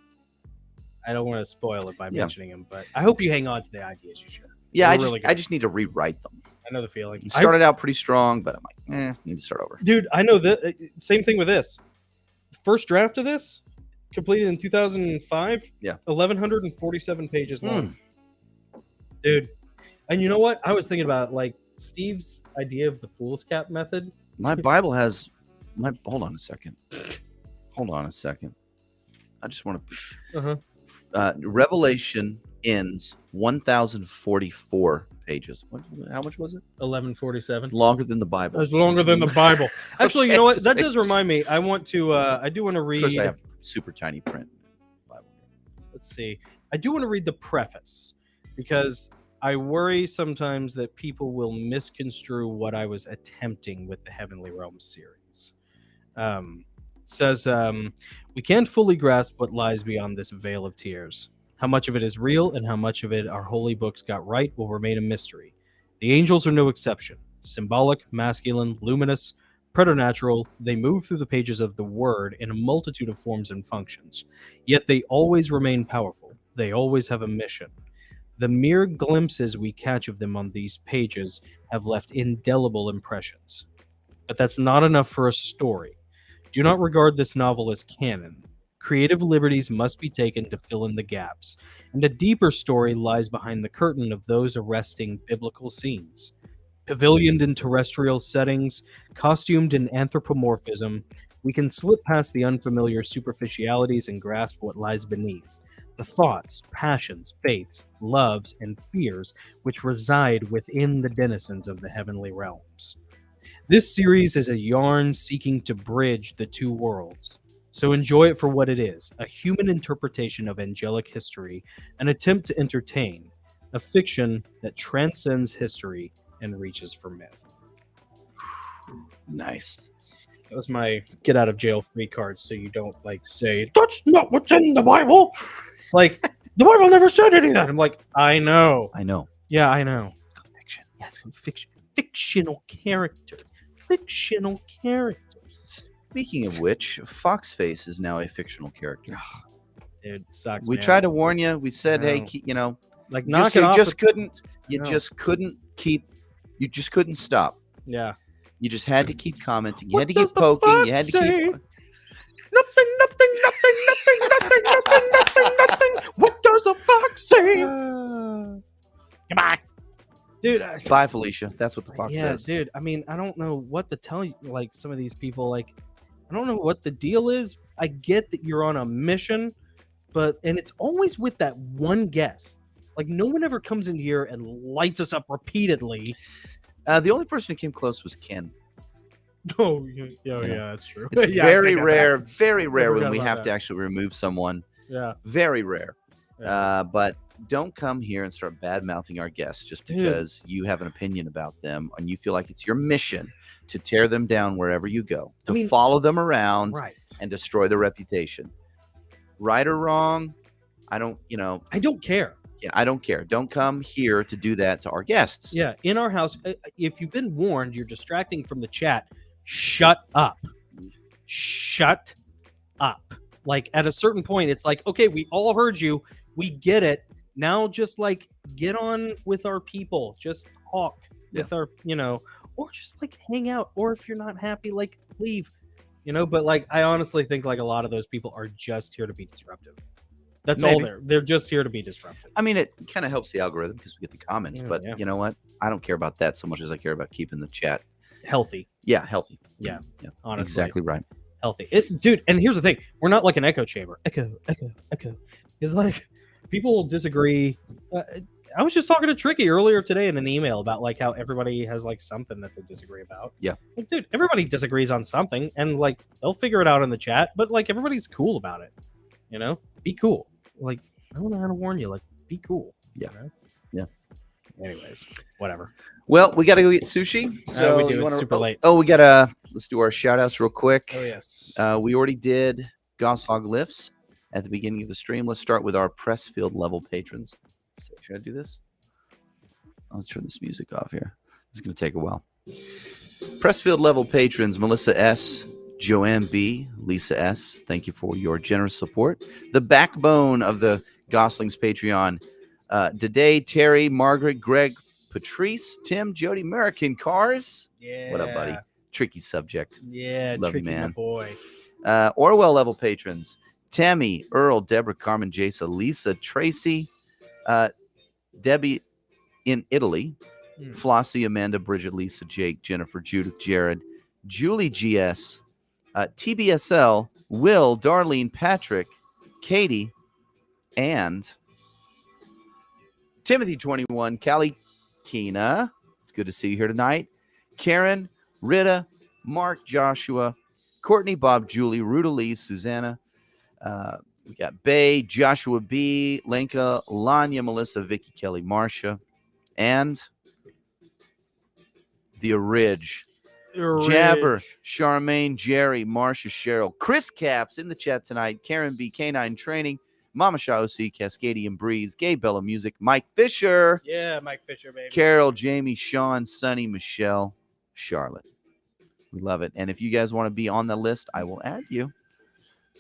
I don't want to spoil it by mentioning them, but I hope you hang on to the ideas you shared. Yeah, I just need to rewrite them. I know the feeling. It started out pretty strong, but I'm like, need to start over. Dude, I know that. Same thing with this. First draft of this, completed in 2005. Yeah. 1,147 pages long. Dude. And you know what? I was thinking about like Steve's idea of the fool's cap method. My Bible has hold on a second. I just want to Revelation ends 1,044 pages. How much was it? 1147. Longer than the Bible. It's longer than the Bible. Actually, you know what? That does remind me. I want to. I do want to read. Of course, I have super tiny print Bible. Let's see. I do want to read the preface because I worry sometimes that people will misconstrue what I was attempting with the Heavenly Realms series. Says, we can't fully grasp what lies beyond this veil of tears. How much of it is real and how much of it our holy books got right will remain a mystery. The angels are no exception. Symbolic, masculine, luminous, preternatural, they move through the pages of the Word in a multitude of forms and functions. Yet they always remain powerful. They always have a mission. The mere glimpses we catch of them on these pages have left indelible impressions. But that's not enough for a story. Do not regard this novel as canon. Creative liberties must be taken to fill in the gaps, and a deeper story lies behind the curtain of those arresting biblical scenes. Pavilioned in terrestrial settings, costumed in anthropomorphism, we can slip past the unfamiliar superficialities and grasp what lies beneath. The thoughts, passions, faiths, loves, and fears which reside within the denizens of the heavenly realms. This series is a yarn seeking to bridge the two worlds. So enjoy it for what it is, a human interpretation of angelic history, an attempt to entertain, a fiction that transcends history and reaches for myth. Nice. That was my get out of jail free card, so you don't like say That's not what's in the Bible. it's like The Bible never said any of that. I'm like, I know. I know. Yeah, I know. Fiction. Yeah, it's fiction. Fictional characters. Fictional characters. Speaking of which, Foxface is now a fictional character. Dude, it sucks. We man. tried to warn you. We said, No. hey, like you knock just, it you off. just couldn't. You No. just couldn't keep. You just couldn't stop. Yeah. You just had to keep commenting. You What had to does keep the poking. fox You had to say? keep. Nothing, nothing, nothing, nothing, nothing, nothing, nothing, nothing. What does the fox say? Goodbye. Dude, Bye, Felicia. That's what the fox yeah, says. dude. I mean, I don't know what to tell you. Like some of these people, like, I don't know what the deal is. I get that you're on a mission, and it's always with that one guest. Like, no one ever comes in here and lights us up repeatedly. The only person who came close was Ken. Oh, yeah, know, that's true. It's Yeah, I very take that rare, back. very rare when forgot we about have that. to actually remove someone. Yeah. Very rare. Yeah. But don't come here and start bad mouthing our guests just Dude. because you have an opinion about them and you feel like it's your mission to tear them down wherever you go, to follow them around Right. and destroy their reputation. Right or wrong, I don't care. Yeah, I don't care. Don't come here to do that to our guests. Yeah, in our house, if you've been warned, you're distracting from the chat. Shut up. Shut up. Like at a certain point, it's like, okay, we all heard you. We get it. Now just like get on with our people. Just talk with our, or just like hang out. Or if you're not happy, like leave. But like I honestly think like a lot of those people are just here to be disruptive. That's all they're just here to be disruptive. I mean, it kind of helps the algorithm because we get the comments, but you know what? I don't care about that so much as I care about keeping the chat healthy. Yeah, healthy. Yeah, honestly. Exactly right. Healthy. Dude, and here's the thing. We're not like an echo chamber. Echo. It's like people disagree. I was just talking to Tricky earlier today in an email about like how everybody has like something that they disagree about. Yeah. Like, dude, everybody disagrees on something and like they'll figure it out in the chat, but like everybody's cool about it. Be cool. Like, I don't know how to warn you. Like, be cool. Yeah. Yeah. Anyways, whatever. Well, we got to go get sushi. So we do. It's super late. Oh, let's do our shout outs real quick. Oh, yes. We already did Gosshog lifts at the beginning of the stream. Let's start with our Pressfield level patrons. So, should I do this? Let's turn this music off here. It's going to take a while. Pressfield level patrons: Melissa S., Joanne B., Lisa S. Thank you for your generous support. The backbone of the Gosslings Patreon: Today, Terry, Margaret, Greg, Patrice, Tim, Jody, American Cars. Yeah. What up, buddy? Tricky subject. Yeah, Love you, Tricky, man. my boy. Orwell level patrons: Tammy, Earl, Deborah, Carmen, Jasa, Lisa, Tracy, Debbie in Italy, Flossie, Amanda, Bridget, Lisa, Jake, Jennifer, Judith, Jared, Julie GS, TBSL, Will, Darlene, Patrick, Katie, and Timothy 21, Callie, Tina. It's good to see you here tonight. Karen, Rita, Mark, Joshua, Courtney, Bob, Julie, Ruta Lee, Susanna. We got Bay, Joshua B, Lenka, Lanya, Melissa, Vicky, Kelly, Marcia, and the Ridge. Jabber, Charmaine, Jerry, Marcia, Cheryl, Chris Caps in the chat tonight, Karen B, K9 Training, Mama Shaw OC, Cascadian Breeze, Gay Bella Music, Mike Fisher. Yeah, Mike Fisher, baby. Carol, Jamie, Sean, Sunny, Michelle, Charlotte. We love it. And if you guys want to be on the list, I will add you.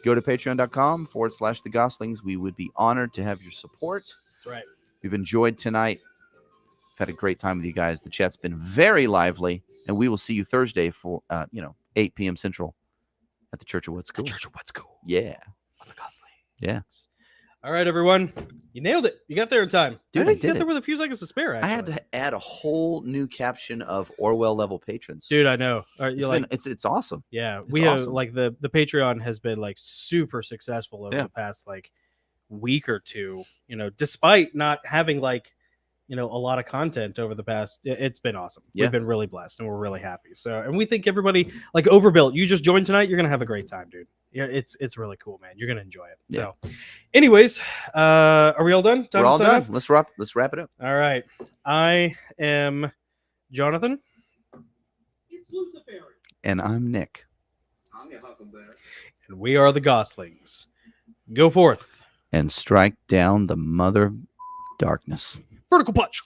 Go to patreon.com/the Gosslings. We would be honored to have your support. That's right. We've enjoyed tonight. We've had a great time with you guys. The chat's been very lively. And we will see you Thursday for 8 p.m. Central at the Church of What's Cool. Church of What's Cool. Yeah. On the Gosling. Yeah. All right, everyone. You nailed it. You got there in time. Dude, I think I you did got there it. with a few seconds to spare, actually. I had to add a whole new caption of Orwell level patrons. Dude, I know. All right, It's awesome. Yeah, It's we have awesome. like the Patreon has been like super successful over Yeah. the past like week or two, despite not having like a lot of content over the past. It's been awesome. Yeah. We've been really blessed and we're really happy. So, and we think everybody like Overbuilt, you just joined tonight, you're gonna have a great time, dude. Yeah, it's really cool, man. You're gonna enjoy it. Yeah. So, anyways, are we all done? Time We're to all sign done. off? Let's wrap it up. All right. I am Jonathan. It's Luciferian. And I'm Nick. I'm your Huckleberry. And we are the Gosslings. Go forth. And strike down the mother of darkness. Vertical punch.